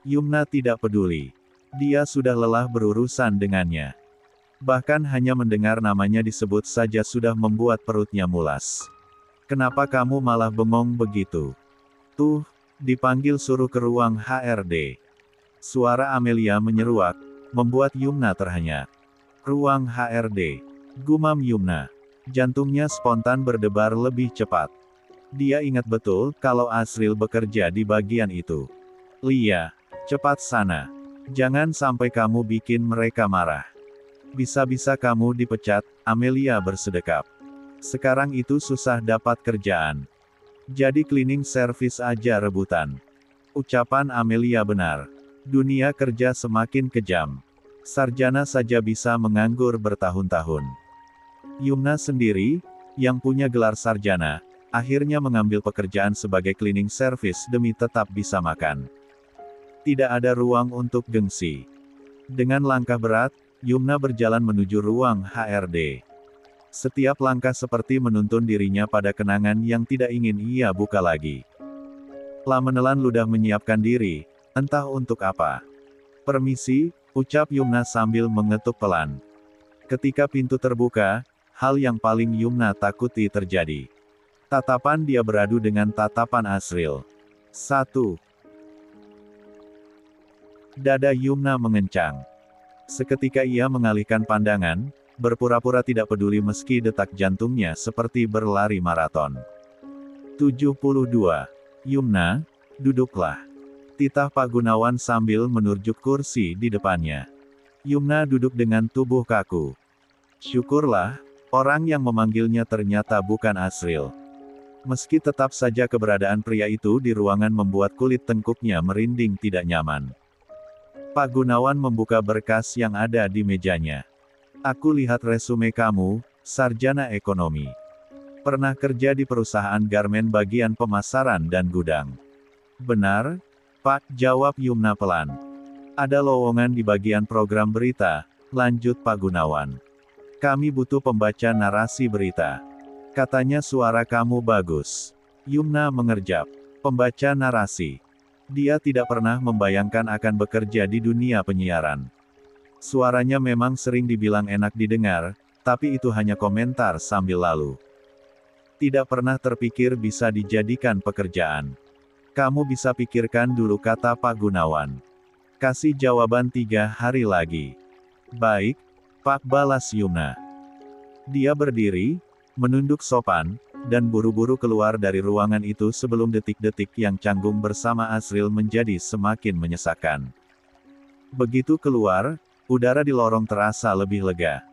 Yumna tidak peduli. Dia sudah lelah berurusan dengannya. Bahkan hanya mendengar namanya disebut saja sudah membuat perutnya mulas. "Kenapa kamu malah bengong begitu?" "Tuh," dipanggil suruh ke ruang HRD. Suara Amelia menyeruak, membuat Yumna terhenyak. "Ruang HRD," gumam Yumna. Jantungnya spontan berdebar lebih cepat. Dia ingat betul kalau Asriel bekerja di bagian itu. "Lia, cepat sana. Jangan sampai kamu bikin mereka marah. Bisa-bisa kamu dipecat," Amelia bersedekap. "Sekarang itu susah dapat kerjaan. Jadi cleaning service aja rebutan." Ucapan Amelia benar. Dunia kerja semakin kejam. Sarjana saja bisa menganggur bertahun-tahun. Yumna sendiri, yang punya gelar sarjana, akhirnya mengambil pekerjaan sebagai cleaning service demi tetap bisa makan. Tidak ada ruang untuk gengsi. Dengan langkah berat, Yumna berjalan menuju ruang HRD. Setiap langkah seperti menuntun dirinya pada kenangan yang tidak ingin ia buka lagi. La menelan ludah menyiapkan diri, entah untuk apa. "Permisi," ucap Yumna sambil mengetuk pelan. Ketika pintu terbuka, hal yang paling Yumna takuti terjadi. Tatapan dia beradu dengan tatapan Asriel. Satu. Dada Yumna mengencang. Seketika ia mengalihkan pandangan, berpura-pura tidak peduli meski detak jantungnya seperti berlari maraton. 72. "Yumna, duduklah," titah Pak Gunawan sambil menunjuk kursi di depannya. Yumna duduk dengan tubuh kaku. Syukurlah, orang yang memanggilnya ternyata bukan Asriel. Meski tetap saja keberadaan pria itu di ruangan membuat kulit tengkuknya merinding tidak nyaman. Pak Gunawan membuka berkas yang ada di mejanya. "Aku lihat resume kamu, sarjana ekonomi. Pernah kerja di perusahaan garmen bagian pemasaran dan gudang." "Benar, Pak," jawab Yumna pelan. "Ada lowongan di bagian program berita," lanjut Pak Gunawan. "Kami butuh pembaca narasi berita. Katanya suara kamu bagus." Yumna mengerjap. Pembaca narasi. Dia tidak pernah membayangkan akan bekerja di dunia penyiaran. Suaranya memang sering dibilang enak didengar, tapi itu hanya komentar sambil lalu. Tidak pernah terpikir bisa dijadikan pekerjaan. "Kamu bisa pikirkan dulu," kata Pak Gunawan. "Kasih jawaban 3 hari lagi." "Baik, Pak," balas Yumna. Dia berdiri, menunduk sopan, dan buru-buru keluar dari ruangan itu sebelum detik-detik yang canggung bersama Asriel menjadi semakin menyesakkan. Begitu keluar, udara di lorong terasa lebih lega.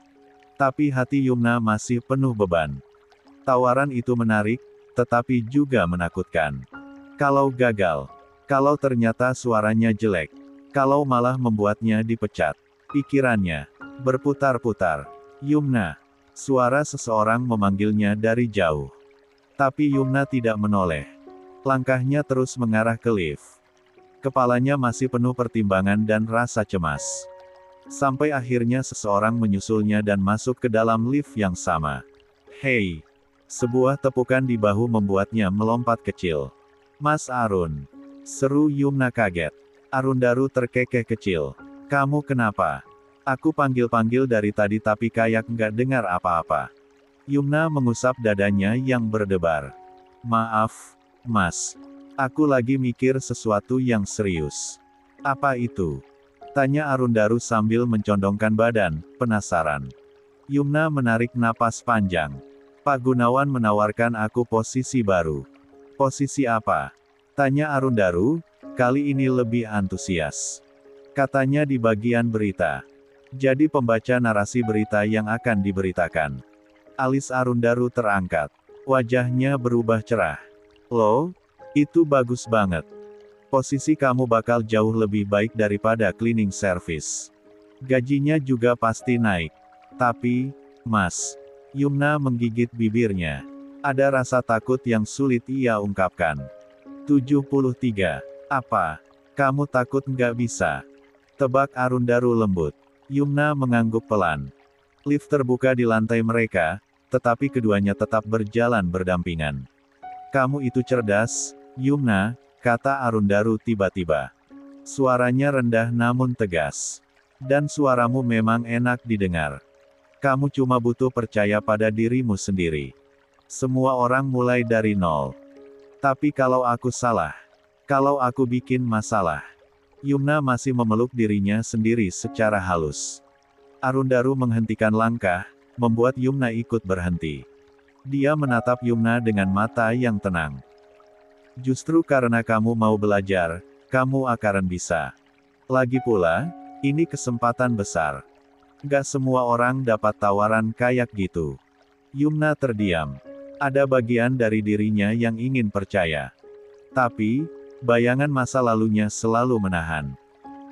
Tapi hati Yumna masih penuh beban. Tawaran itu menarik, tetapi juga menakutkan. Kalau gagal, kalau ternyata suaranya jelek, kalau malah membuatnya dipecat, pikirannya berputar-putar. "Yumna." Suara seseorang memanggilnya dari jauh. Tapi Yumna tidak menoleh. Langkahnya terus mengarah ke lift. Kepalanya masih penuh pertimbangan dan rasa cemas. Sampai akhirnya seseorang menyusulnya dan masuk ke dalam lift yang sama. "Hei!" Sebuah tepukan di bahu membuatnya melompat kecil. "Mas Arun!" seru Yumna kaget. Arundaru terkekeh kecil. "Kamu kenapa? Aku panggil-panggil dari tadi tapi kayak nggak dengar apa-apa." Yumna mengusap dadanya yang berdebar. "Maaf, Mas. Aku lagi mikir sesuatu yang serius." "Apa itu?" tanya Arundaru sambil mencondongkan badan, penasaran. Yumna menarik napas panjang. "Pak Gunawan menawarkan aku posisi baru." "Posisi apa?" tanya Arundaru, kali ini lebih antusias. "Katanya di bagian berita. Jadi pembaca narasi berita yang akan diberitakan." Alis Arundaru terangkat. Wajahnya berubah cerah. "Loh, itu bagus banget. Posisi kamu bakal jauh lebih baik daripada cleaning service. Gajinya juga pasti naik. Tapi, Mas..." Yumna menggigit bibirnya. Ada rasa takut yang sulit ia ungkapkan. 73. "Apa? Kamu takut nggak bisa?" tebak Arundaru lembut. Yumna mengangguk pelan. Lift terbuka di lantai mereka, tetapi keduanya tetap berjalan berdampingan. "Kamu itu cerdas, Yumna," kata Arundaru tiba-tiba. Suaranya rendah namun tegas. "Dan suaramu memang enak didengar. Kamu cuma butuh percaya pada dirimu sendiri. Semua orang mulai dari nol. Tapi kalau aku salah, kalau aku bikin masalah..." Yumna masih memeluk dirinya sendiri secara halus. Arundaru menghentikan langkah, membuat Yumna ikut berhenti. Dia menatap Yumna dengan mata yang tenang. "Justru karena kamu mau belajar, kamu akan bisa. Lagi pula, ini kesempatan besar. Gak semua orang dapat tawaran kayak gitu." Yumna terdiam. Ada bagian dari dirinya yang ingin percaya. Tapi, bayangan masa lalunya selalu menahan.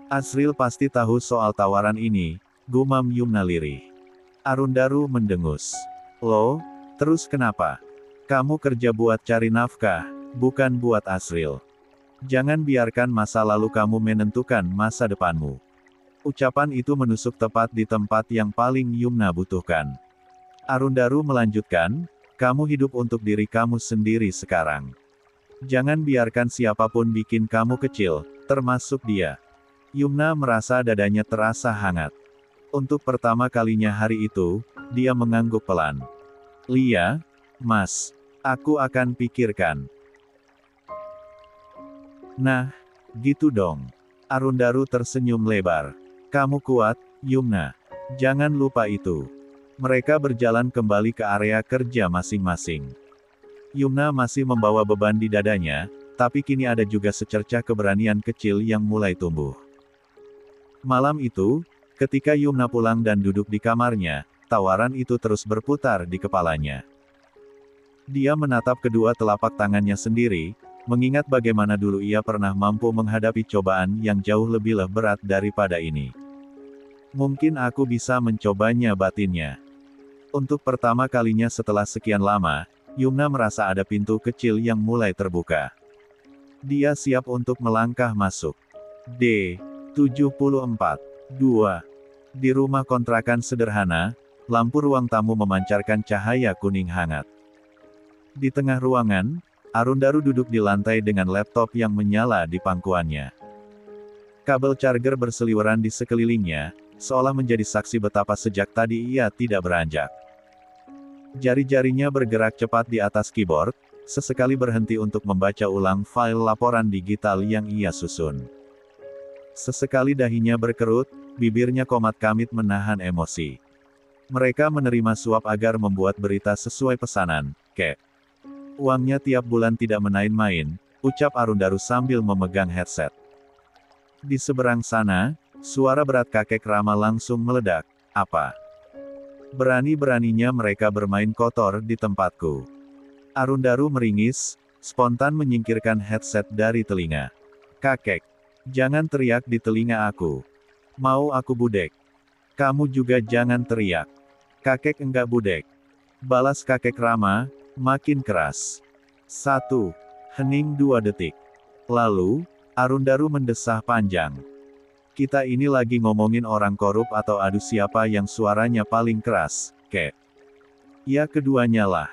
"Asriel pasti tahu soal tawaran ini," gumam Yumna lirih. Arundaru mendengus. "Loh, terus kenapa? Kamu kerja buat cari nafkah, bukan buat Asriel. Jangan biarkan masa lalu kamu menentukan masa depanmu." Ucapan itu menusuk tepat di tempat yang paling Yumna butuhkan. Arundaru melanjutkan, kamu hidup untuk diri kamu sendiri sekarang. Jangan biarkan siapapun bikin kamu kecil, termasuk dia. Yumna merasa dadanya terasa hangat. Untuk pertama kalinya hari itu, dia mengangguk pelan. Lia, Mas, aku akan pikirkan. Nah, gitu dong. Arundaru tersenyum lebar. Kamu kuat, Yumna. Jangan lupa itu. Mereka berjalan kembali ke area kerja masing-masing. Yumna masih membawa beban di dadanya, tapi kini ada juga secercah keberanian kecil yang mulai tumbuh. Malam itu, ketika Yumna pulang dan duduk di kamarnya, tawaran itu terus berputar di kepalanya. Dia menatap kedua telapak tangannya sendiri, mengingat bagaimana dulu ia pernah mampu menghadapi cobaan yang jauh lebih berat daripada ini. Mungkin aku bisa mencobanya, batinnya. Untuk pertama kalinya setelah sekian lama, Yumna merasa ada pintu kecil yang mulai terbuka. Dia siap untuk melangkah masuk. D74 2. Di rumah kontrakan sederhana, lampu ruang tamu memancarkan cahaya kuning hangat. Di tengah ruangan, Arundaru duduk di lantai dengan laptop yang menyala di pangkuannya. Kabel charger berseliweran di sekelilingnya, seolah menjadi saksi betapa sejak tadi ia tidak beranjak. Jari-jarinya bergerak cepat di atas keyboard, sesekali berhenti untuk membaca ulang file laporan digital yang ia susun. Sesekali dahinya berkerut, bibirnya komat-kamit menahan emosi. Mereka menerima suap agar membuat berita sesuai pesanan, Kek. Uangnya tiap bulan tidak main-main, ucap Arundaru sambil memegang headset. Di seberang sana, suara berat kakek Rama langsung meledak. Apa? Berani-beraninya mereka bermain kotor di tempatku. Arundaru meringis, spontan menyingkirkan headset dari telinga. Kakek, jangan teriak di telinga aku. Mau aku budek? Kamu juga jangan teriak. Kakek enggak budek. Balas kakek Rama, makin keras. 1. Hening 2 detik. Lalu, Arundaru mendesah panjang. Kita ini lagi ngomongin orang korup atau adu siapa yang suaranya paling keras, Kek? Ya keduanya lah.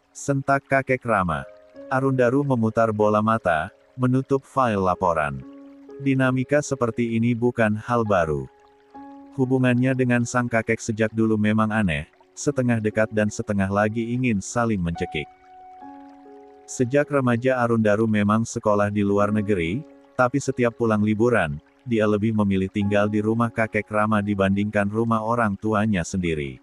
Sentak kakek Rama. Arundaru memutar bola mata, menutup file laporan. Dinamika seperti ini bukan hal baru. Hubungannya dengan sang kakek sejak dulu memang aneh, setengah dekat dan setengah lagi ingin saling mencekik. Sejak remaja Arundaru memang sekolah di luar negeri, tapi setiap pulang liburan, dia lebih memilih tinggal di rumah kakek Rama dibandingkan rumah orang tuanya sendiri.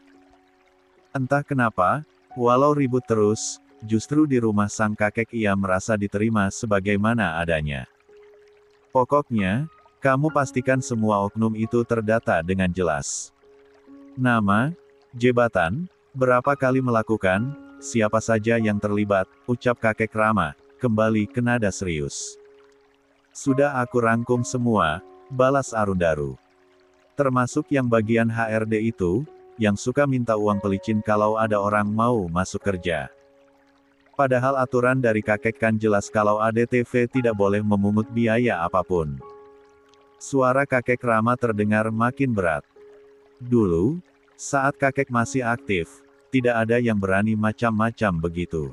Entah kenapa, walau ribut terus, justru di rumah sang kakek ia merasa diterima sebagaimana adanya. Pokoknya, kamu pastikan semua oknum itu terdata dengan jelas. Nama, jabatan, berapa kali melakukan, siapa saja yang terlibat, ucap kakek Rama, kembali ke nada serius. Sudah aku rangkum semua, balas Arundaru. Termasuk yang bagian HRD itu, yang suka minta uang pelicin kalau ada orang mau masuk kerja. Padahal aturan dari kakek kan jelas kalau ADTV tidak boleh memungut biaya apapun. Suara kakek Rama terdengar makin berat. Dulu, saat kakek masih aktif, tidak ada yang berani macam-macam begitu.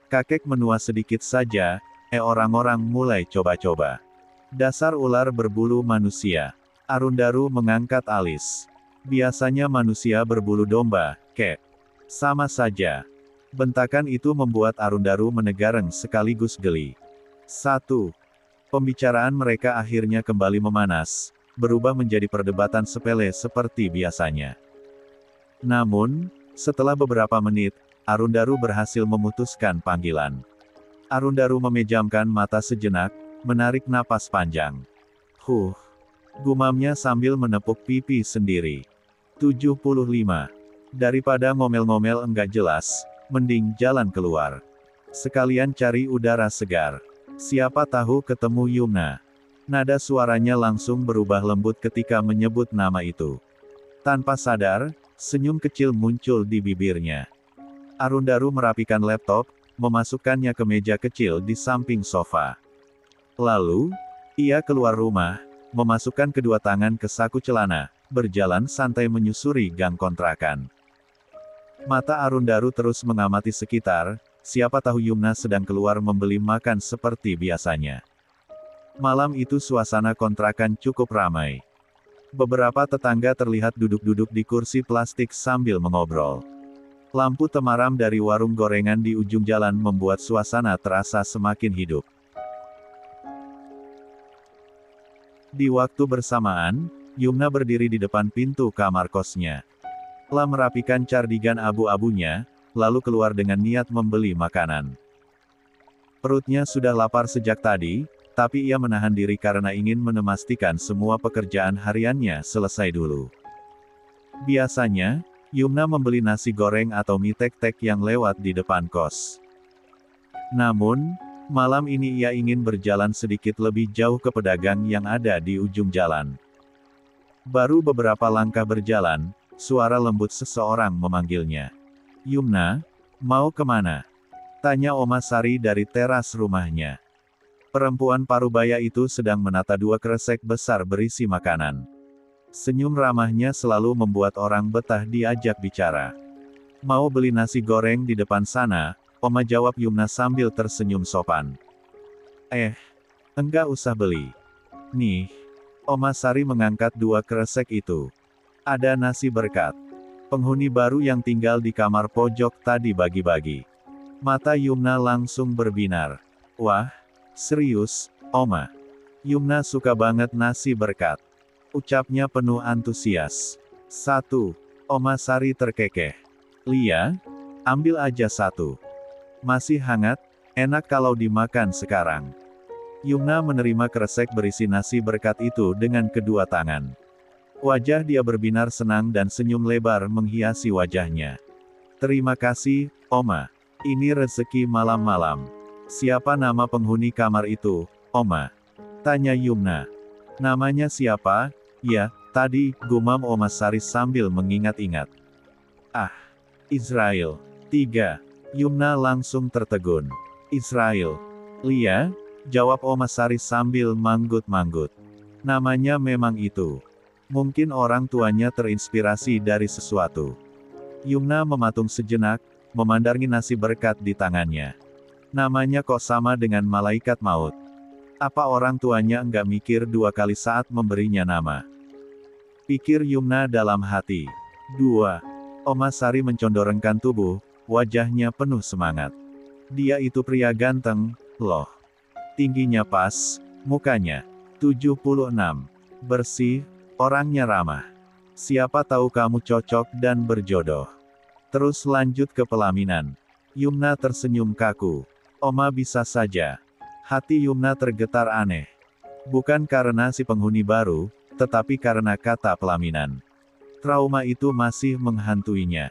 Kakek menua sedikit saja, orang-orang mulai coba-coba. Dasar ular berbulu manusia. Arundaru mengangkat alis. Biasanya manusia berbulu domba, Kek. Sama saja. Bentakan itu membuat Arundaru menegareng sekaligus geli. 1. Pembicaraan mereka akhirnya kembali memanas, berubah menjadi perdebatan sepele seperti biasanya. Namun, setelah beberapa menit, Arundaru berhasil memutuskan panggilan. Arundaru memejamkan mata sejenak, menarik napas panjang. Gumamnya sambil menepuk pipi sendiri. 75. Daripada ngomel-ngomel enggak jelas, mending jalan keluar. Sekalian cari udara segar. Siapa tahu ketemu Yumna. Nada suaranya langsung berubah lembut ketika menyebut nama itu. Tanpa sadar, senyum kecil muncul di bibirnya. Arundaru merapikan laptop, memasukkannya ke meja kecil di samping sofa. Lalu, ia keluar rumah, memasukkan kedua tangan ke saku celana, berjalan santai menyusuri gang kontrakan. Mata Arundaru terus mengamati sekitar, siapa tahu Yumna sedang keluar membeli makan seperti biasanya. Malam itu suasana kontrakan cukup ramai. Beberapa tetangga terlihat duduk-duduk di kursi plastik sambil mengobrol. Lampu temaram dari warung gorengan di ujung jalan membuat suasana terasa semakin hidup. Di waktu bersamaan, Yumna berdiri di depan pintu kamar kosnya. Telah merapikan cardigan abu-abunya, lalu keluar dengan niat membeli makanan. Perutnya sudah lapar sejak tadi, tapi ia menahan diri karena ingin memastikan semua pekerjaan hariannya selesai dulu. Biasanya, Yumna membeli nasi goreng atau mie tek-tek yang lewat di depan kos. Namun, malam ini ia ingin berjalan sedikit lebih jauh ke pedagang yang ada di ujung jalan. Baru beberapa langkah berjalan, suara lembut seseorang memanggilnya. "Yumna, mau kemana?" tanya Oma Sari dari teras rumahnya. Perempuan parubaya itu sedang menata dua kresek besar berisi makanan. Senyum ramahnya selalu membuat orang betah diajak bicara. "Mau beli nasi goreng di depan sana," Oma jawab Yumna sambil tersenyum sopan. Enggak usah beli. Nih." Oma Sari mengangkat dua kresek itu. "Ada nasi berkat. Penghuni baru yang tinggal di kamar pojok tadi bagi-bagi." Mata Yumna langsung berbinar. "Wah, serius, Oma? Yumna suka banget nasi berkat," ucapnya penuh antusias. "Satu." Oma Sari terkekeh. "Lia, ambil aja satu. Masih hangat, enak kalau dimakan sekarang." Yumna menerima kresek berisi nasi berkat itu dengan kedua tangan. Wajah dia berbinar senang dan senyum lebar menghiasi wajahnya. "Terima kasih, Oma. Ini rezeki malam-malam." "Siapa nama penghuni kamar itu, Oma?" tanya Yumna. "Namanya siapa? Ya, tadi," gumam Oma Sari sambil mengingat-ingat. "Ah, Israel." 3. Yumna langsung tertegun. "Israel? Lia?" jawab Oma Sari sambil manggut-manggut. "Namanya memang itu. Mungkin orang tuanya terinspirasi dari sesuatu." Yumna mematung sejenak, memandangi nasi berkat di tangannya. "Namanya kok sama dengan malaikat maut. Apa orang tuanya enggak mikir dua kali saat memberinya nama?" pikir Yumna dalam hati. 2. Oma Sari mencondorengkan tubuh, wajahnya penuh semangat. Dia itu pria ganteng, loh. Tingginya pas, mukanya 76. Bersih, orangnya ramah. Siapa tahu kamu cocok dan berjodoh. Terus lanjut ke pelaminan. Yumna tersenyum kaku. Oma bisa saja. Hati Yumna tergetar aneh. Bukan karena si penghuni baru, tetapi karena kata pelaminan. Trauma itu masih menghantuinya.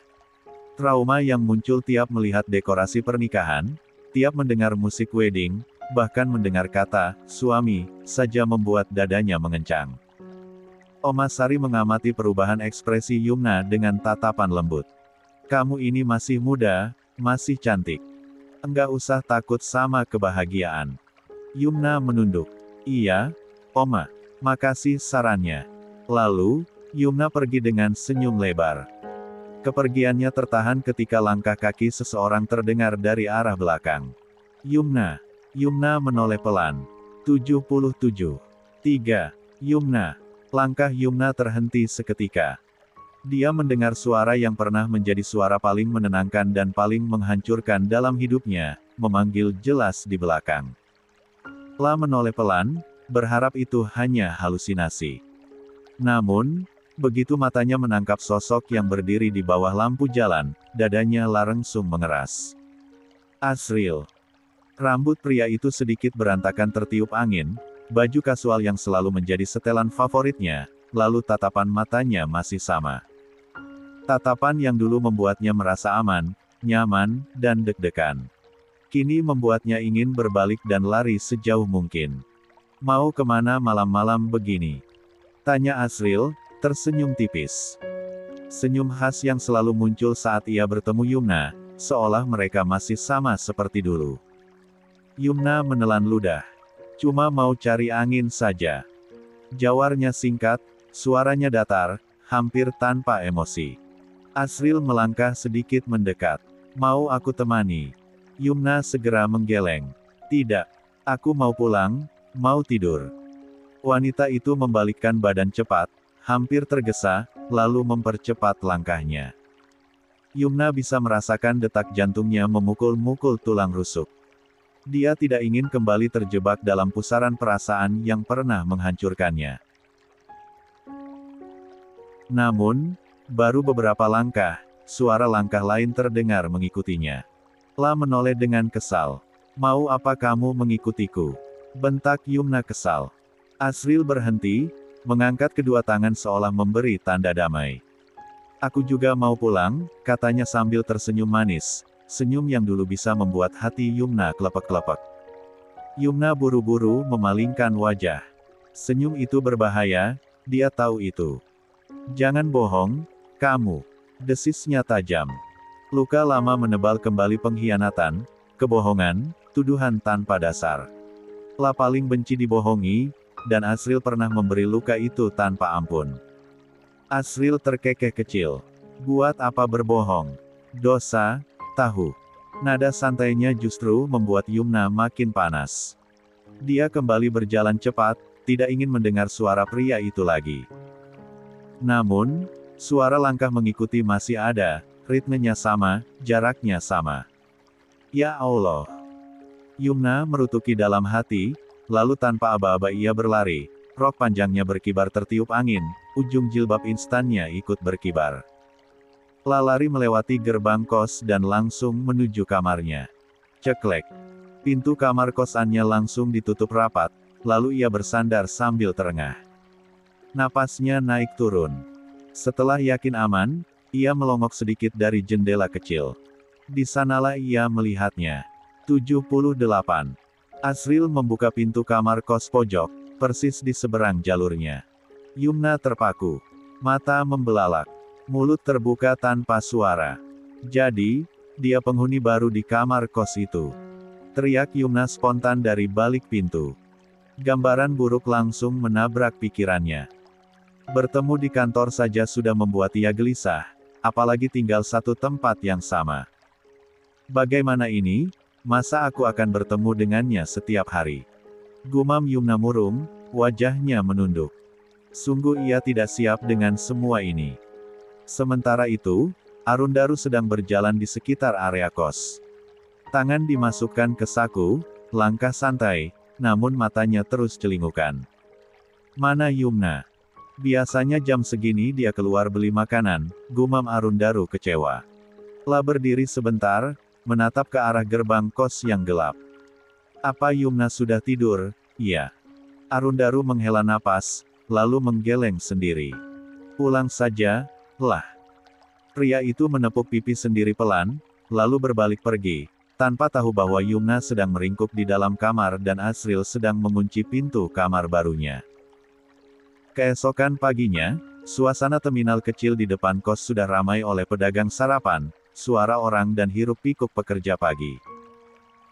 Trauma yang muncul tiap melihat dekorasi pernikahan, tiap mendengar musik wedding, bahkan mendengar kata suami saja membuat dadanya mengencang. Oma Sari mengamati perubahan ekspresi Yumna dengan tatapan lembut. "Kamu ini masih muda, masih cantik. Enggak usah takut sama kebahagiaan." Yumna menunduk. "Iya, Oma. Makasih sarannya." Lalu, Yumna pergi dengan senyum lebar. Kepergiannya tertahan ketika langkah kaki seseorang terdengar dari arah belakang. "Yumna." Yumna menoleh pelan. 77. 3. Yumna. Langkah Yumna terhenti seketika. Dia mendengar suara yang pernah menjadi suara paling menenangkan dan paling menghancurkan dalam hidupnya, memanggil jelas di belakang. Lah menoleh pelan, berharap itu hanya halusinasi. Namun, begitu matanya menangkap sosok yang berdiri di bawah lampu jalan, dadanya langsung mengeras. Asril. Rambut pria itu sedikit berantakan tertiup angin, baju kasual yang selalu menjadi setelan favoritnya, lalu tatapan matanya masih sama. Tatapan yang dulu membuatnya merasa aman, nyaman, dan deg-degan. Kini membuatnya ingin berbalik dan lari sejauh mungkin. "Mau kemana malam-malam begini?" tanya Asril, tersenyum tipis. Senyum khas yang selalu muncul saat ia bertemu Yumna, seolah mereka masih sama seperti dulu. Yumna menelan ludah. "Cuma mau cari angin saja." Jawarnya singkat, suaranya datar, hampir tanpa emosi. Asril melangkah sedikit mendekat. Mau aku temani? Yumna segera menggeleng. Tidak. Aku mau pulang, mau tidur. Wanita itu membalikkan badan cepat, hampir tergesa, lalu mempercepat langkahnya. Yumna bisa merasakan detak jantungnya memukul-mukul tulang rusuk. Dia tidak ingin kembali terjebak dalam pusaran perasaan yang pernah menghancurkannya. Namun, baru beberapa langkah, suara langkah lain terdengar mengikutinya. La menoleh dengan kesal. Mau apa kamu mengikutiku? Bentak Yumna kesal. Asril berhenti, mengangkat kedua tangan seolah memberi tanda damai. Aku juga mau pulang, katanya sambil tersenyum manis, senyum yang dulu bisa membuat hati Yumna kelepek-kelepek. Yumna buru-buru memalingkan wajah. Senyum itu berbahaya, dia tahu itu. Jangan bohong, kamu. Desisnya tajam. Luka lama menebal kembali pengkhianatan, kebohongan, tuduhan tanpa dasar. La paling benci dibohongi, dan Asril pernah memberi luka itu tanpa ampun. Asril terkekeh kecil. Buat apa berbohong? Dosa, tahu. Nada santainya justru membuat Yumna makin panas. Dia kembali berjalan cepat, tidak ingin mendengar suara pria itu lagi. Namun, suara langkah mengikuti masih ada, ritmenya sama, jaraknya sama. Ya Allah! Yumna merutuki dalam hati, lalu tanpa aba-aba ia berlari. Rok panjangnya berkibar tertiup angin, ujung jilbab instannya ikut berkibar. Lari melewati gerbang kos dan langsung menuju kamarnya. Ceklek. Pintu kamar kosannya langsung ditutup rapat, lalu ia bersandar sambil terengah. Napasnya naik turun. Setelah yakin aman, ia melongok sedikit dari jendela kecil. Di sanalah ia melihatnya. 78. Asril membuka pintu kamar kos pojok, persis di seberang jalurnya. Yumna terpaku. Mata membelalak. Mulut terbuka tanpa suara. Jadi, dia penghuni baru di kamar kos itu. Teriak Yumna spontan dari balik pintu. Gambaran buruk langsung menabrak pikirannya. Bertemu di kantor saja sudah membuat ia gelisah, apalagi tinggal satu tempat yang sama. Bagaimana ini? Masa aku akan bertemu dengannya setiap hari? Gumam Yumna murung, wajahnya menunduk. Sungguh ia tidak siap dengan semua ini. Sementara itu, Arundaru sedang berjalan di sekitar area kos. Tangan dimasukkan ke saku, langkah santai, namun matanya terus celingukan. Mana Yumna? Biasanya jam segini dia keluar beli makanan, gumam Arundaru kecewa. La berdiri sebentar, menatap ke arah gerbang kos yang gelap. Apa Yumna sudah tidur? Iya. Arundaru menghela napas, lalu menggeleng sendiri. Pulang saja, lah. Pria itu menepuk pipi sendiri pelan, lalu berbalik pergi, tanpa tahu bahwa Yumna sedang meringkuk di dalam kamar dan Asril sedang mengunci pintu kamar barunya. Keesokan paginya, suasana terminal kecil di depan kos sudah ramai oleh pedagang sarapan, suara orang dan hiruk-pikuk pekerja pagi.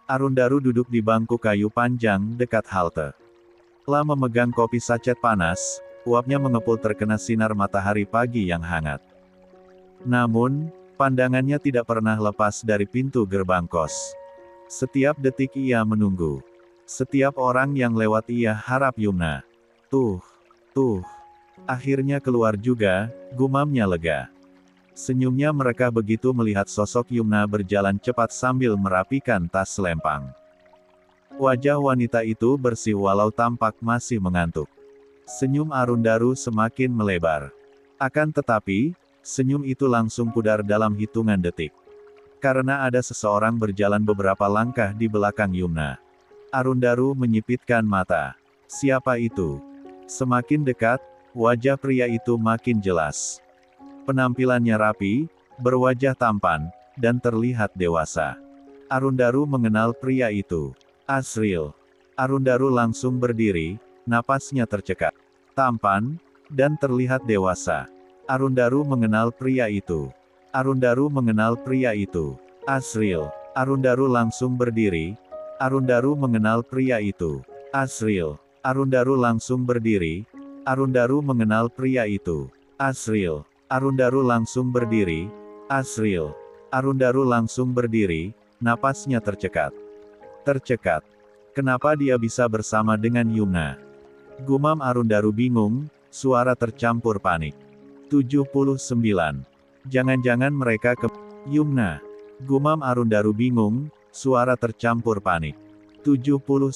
Arundaru duduk di bangku kayu panjang dekat halte. La memegang kopi sachet panas, uapnya mengepul terkena sinar matahari pagi yang hangat. Namun, pandangannya tidak pernah lepas dari pintu gerbang kos. Setiap detik ia menunggu. Setiap orang yang lewat ia harap Yumna. Tuh. Akhirnya keluar juga, gumamnya lega. Senyumnya merekah begitu melihat sosok Yumna berjalan cepat sambil merapikan tas selempang. Wajah wanita itu bersih walau tampak masih mengantuk. Senyum Arundaru semakin melebar. Akan tetapi, senyum itu langsung pudar dalam hitungan detik. Karena ada seseorang berjalan beberapa langkah di belakang Yumna. Arundaru menyipitkan mata. Siapa itu? Semakin dekat, wajah pria itu makin jelas. Penampilannya rapi, berwajah tampan, dan terlihat dewasa. Arundaru mengenal pria itu. Asril. Arundaru langsung berdiri, napasnya tercekat. Tampan, dan terlihat dewasa. Arundaru mengenal pria itu. Arundaru mengenal pria itu. Asril. Arundaru langsung berdiri. Arundaru mengenal pria itu. Asril. Arundaru langsung berdiri. Arundaru mengenal pria itu. Asril. Arundaru langsung berdiri. Asril. Arundaru langsung berdiri, napasnya tercekat. Tercekat. Kenapa dia bisa bersama dengan Yumna? Gumam Arundaru bingung, suara tercampur panik. 79. Jangan-jangan mereka ke Yumna. Gumam Arundaru bingung, suara tercampur panik. 79.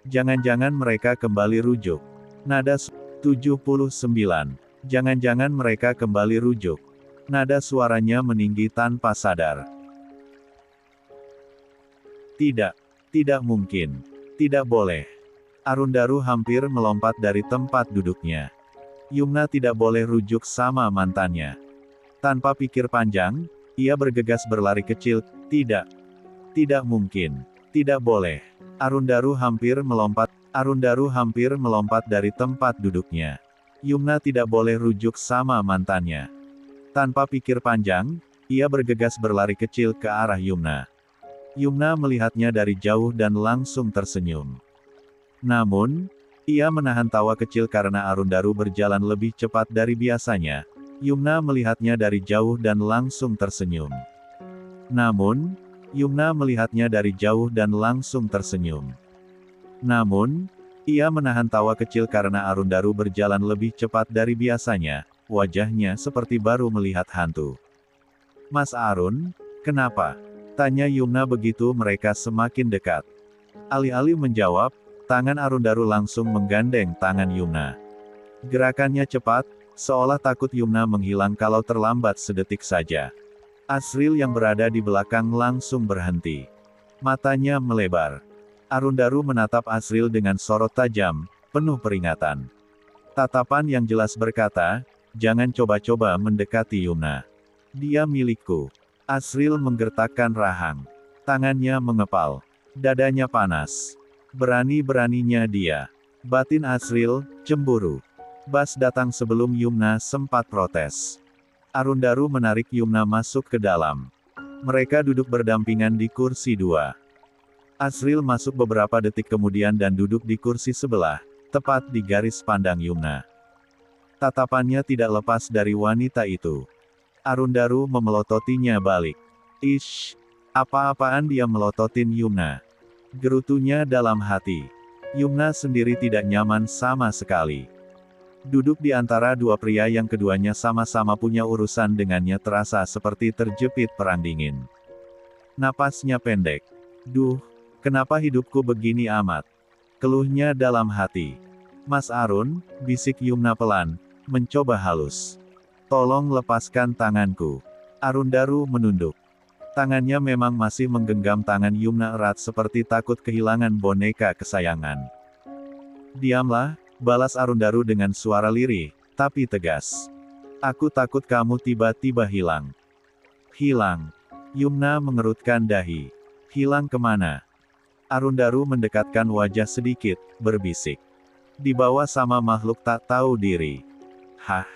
Jangan-jangan mereka kembali rujuk. Nada 79. Jangan-jangan mereka kembali rujuk. Nada suaranya meninggi tanpa sadar. Tidak. Tidak mungkin. Tidak boleh. Arundaru hampir melompat dari tempat duduknya. Yumna tidak boleh rujuk sama mantannya. Tanpa pikir panjang, ia bergegas berlari kecil. Tidak. Tidak mungkin. Tidak boleh. Arundaru hampir melompat. Arundaru hampir melompat dari tempat duduknya. Yumna tidak boleh rujuk sama mantannya. Tanpa pikir panjang, ia bergegas berlari kecil ke arah Yumna. Yumna melihatnya dari jauh dan langsung tersenyum. Namun, ia menahan tawa kecil karena Arundaru berjalan lebih cepat dari biasanya. Yumna melihatnya dari jauh dan langsung tersenyum. Namun, Yumna melihatnya dari jauh dan langsung tersenyum. Namun, ia menahan tawa kecil karena Arundaru berjalan lebih cepat dari biasanya. Wajahnya seperti baru melihat hantu. Mas Arun, kenapa? Tanya Yumna begitu mereka semakin dekat. Alih-alih menjawab, tangan Arundaru langsung menggandeng tangan Yumna. Gerakannya cepat, seolah takut Yumna menghilang kalau terlambat sedetik saja. Asril yang berada di belakang langsung berhenti. Matanya melebar. Arundaru menatap Asril dengan sorot tajam, penuh peringatan. Tatapan yang jelas berkata, jangan coba-coba mendekati Yumna. Dia milikku. Asril menggertakkan rahang. Tangannya mengepal. Dadanya panas. Berani-beraninya dia. Batin Asril, cemburu. Bas datang sebelum Yumna sempat protes. Arundaru menarik Yumna masuk ke dalam. Mereka duduk berdampingan di kursi 2. Asril masuk beberapa detik kemudian dan duduk di kursi sebelah, tepat di garis pandang Yumna. Tatapannya tidak lepas dari wanita itu. Arundaru memelototinya balik. Ish, apa-apaan dia melototin Yumna? Gerutunya dalam hati. Yumna sendiri tidak nyaman sama sekali. Duduk di antara dua pria yang keduanya sama-sama punya urusan dengannya terasa seperti terjepit perang dingin. Napasnya pendek. Duh, kenapa hidupku begini amat? Keluhnya dalam hati. Mas Arun, bisik Yumna pelan, mencoba halus. Tolong lepaskan tanganku. Arundaru menunduk. Tangannya memang masih menggenggam tangan Yumna erat seperti takut kehilangan boneka kesayangan. Diamlah, balas Arundaru dengan suara lirih, tapi tegas. Aku takut kamu tiba-tiba hilang. Hilang. Yumna mengerutkan dahi. Hilang kemana? Arundaru mendekatkan wajah sedikit, berbisik. Dibawa sama makhluk tak tahu diri. Hah?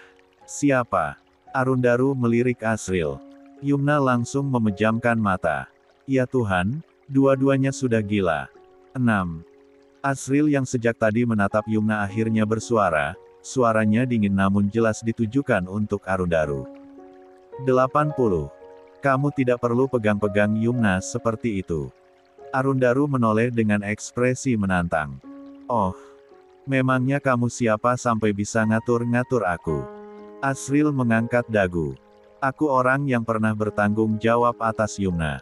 Siapa? Arundaru melirik Asril. Yumna langsung memejamkan mata. Ya Tuhan, dua-duanya sudah gila. 6. Asril yang sejak tadi menatap Yumna akhirnya bersuara, suaranya dingin namun jelas ditujukan untuk Arundaru. 80. Kamu tidak perlu pegang-pegang Yumna seperti itu. Arundaru menoleh dengan ekspresi menantang. Oh, memangnya kamu siapa sampai bisa ngatur-ngatur aku? Asril mengangkat dagu. Aku orang yang pernah bertanggung jawab atas Yumna.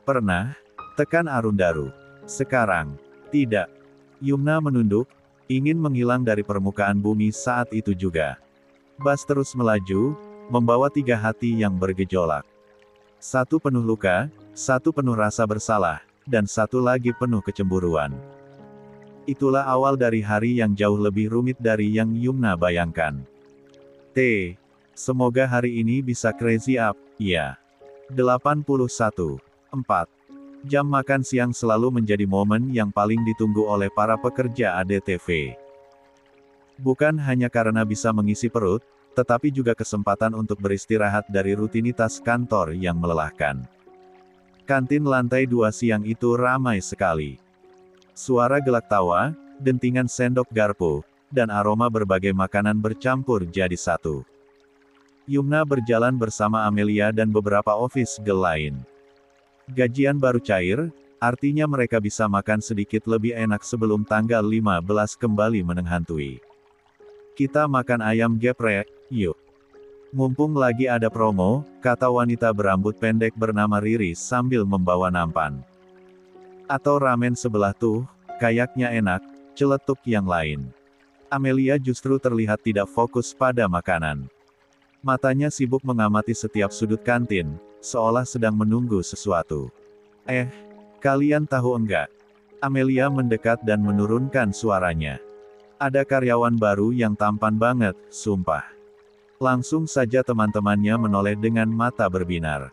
Pernah? Tekan Arundaru. Sekarang, tidak. Yumna menunduk, ingin menghilang dari permukaan bumi saat itu juga. Bas terus melaju, membawa 3 hati yang bergejolak. 1 penuh luka, 1 penuh rasa bersalah, dan 1 lagi penuh kecemburuan. Itulah awal dari hari yang jauh lebih rumit dari yang Yumna bayangkan. Semoga hari ini bisa crazy up, ya. 81. 4. Jam makan siang selalu menjadi momen yang paling ditunggu oleh para pekerja ADTV. Bukan hanya karena bisa mengisi perut, tetapi juga kesempatan untuk beristirahat dari rutinitas kantor yang melelahkan. Kantin lantai 2 siang itu ramai sekali. Suara gelak tawa, dentingan sendok garpu, dan aroma berbagai makanan bercampur jadi satu. Yumna berjalan bersama Amelia dan beberapa office girl lain. Gajian baru cair, artinya mereka bisa makan sedikit lebih enak sebelum tanggal 15 kembali menenghantui. Kita makan ayam geprek, yuk. Mumpung lagi ada promo, kata wanita berambut pendek bernama Riri sambil membawa nampan. Atau ramen sebelah tuh, kayaknya enak, celetuk yang lain. Amelia justru terlihat tidak fokus pada makanan. Matanya sibuk mengamati setiap sudut kantin, seolah sedang menunggu sesuatu. Kalian tahu enggak? Amelia mendekat dan menurunkan suaranya. Ada karyawan baru yang tampan banget, sumpah. Langsung saja teman-temannya menoleh dengan mata berbinar.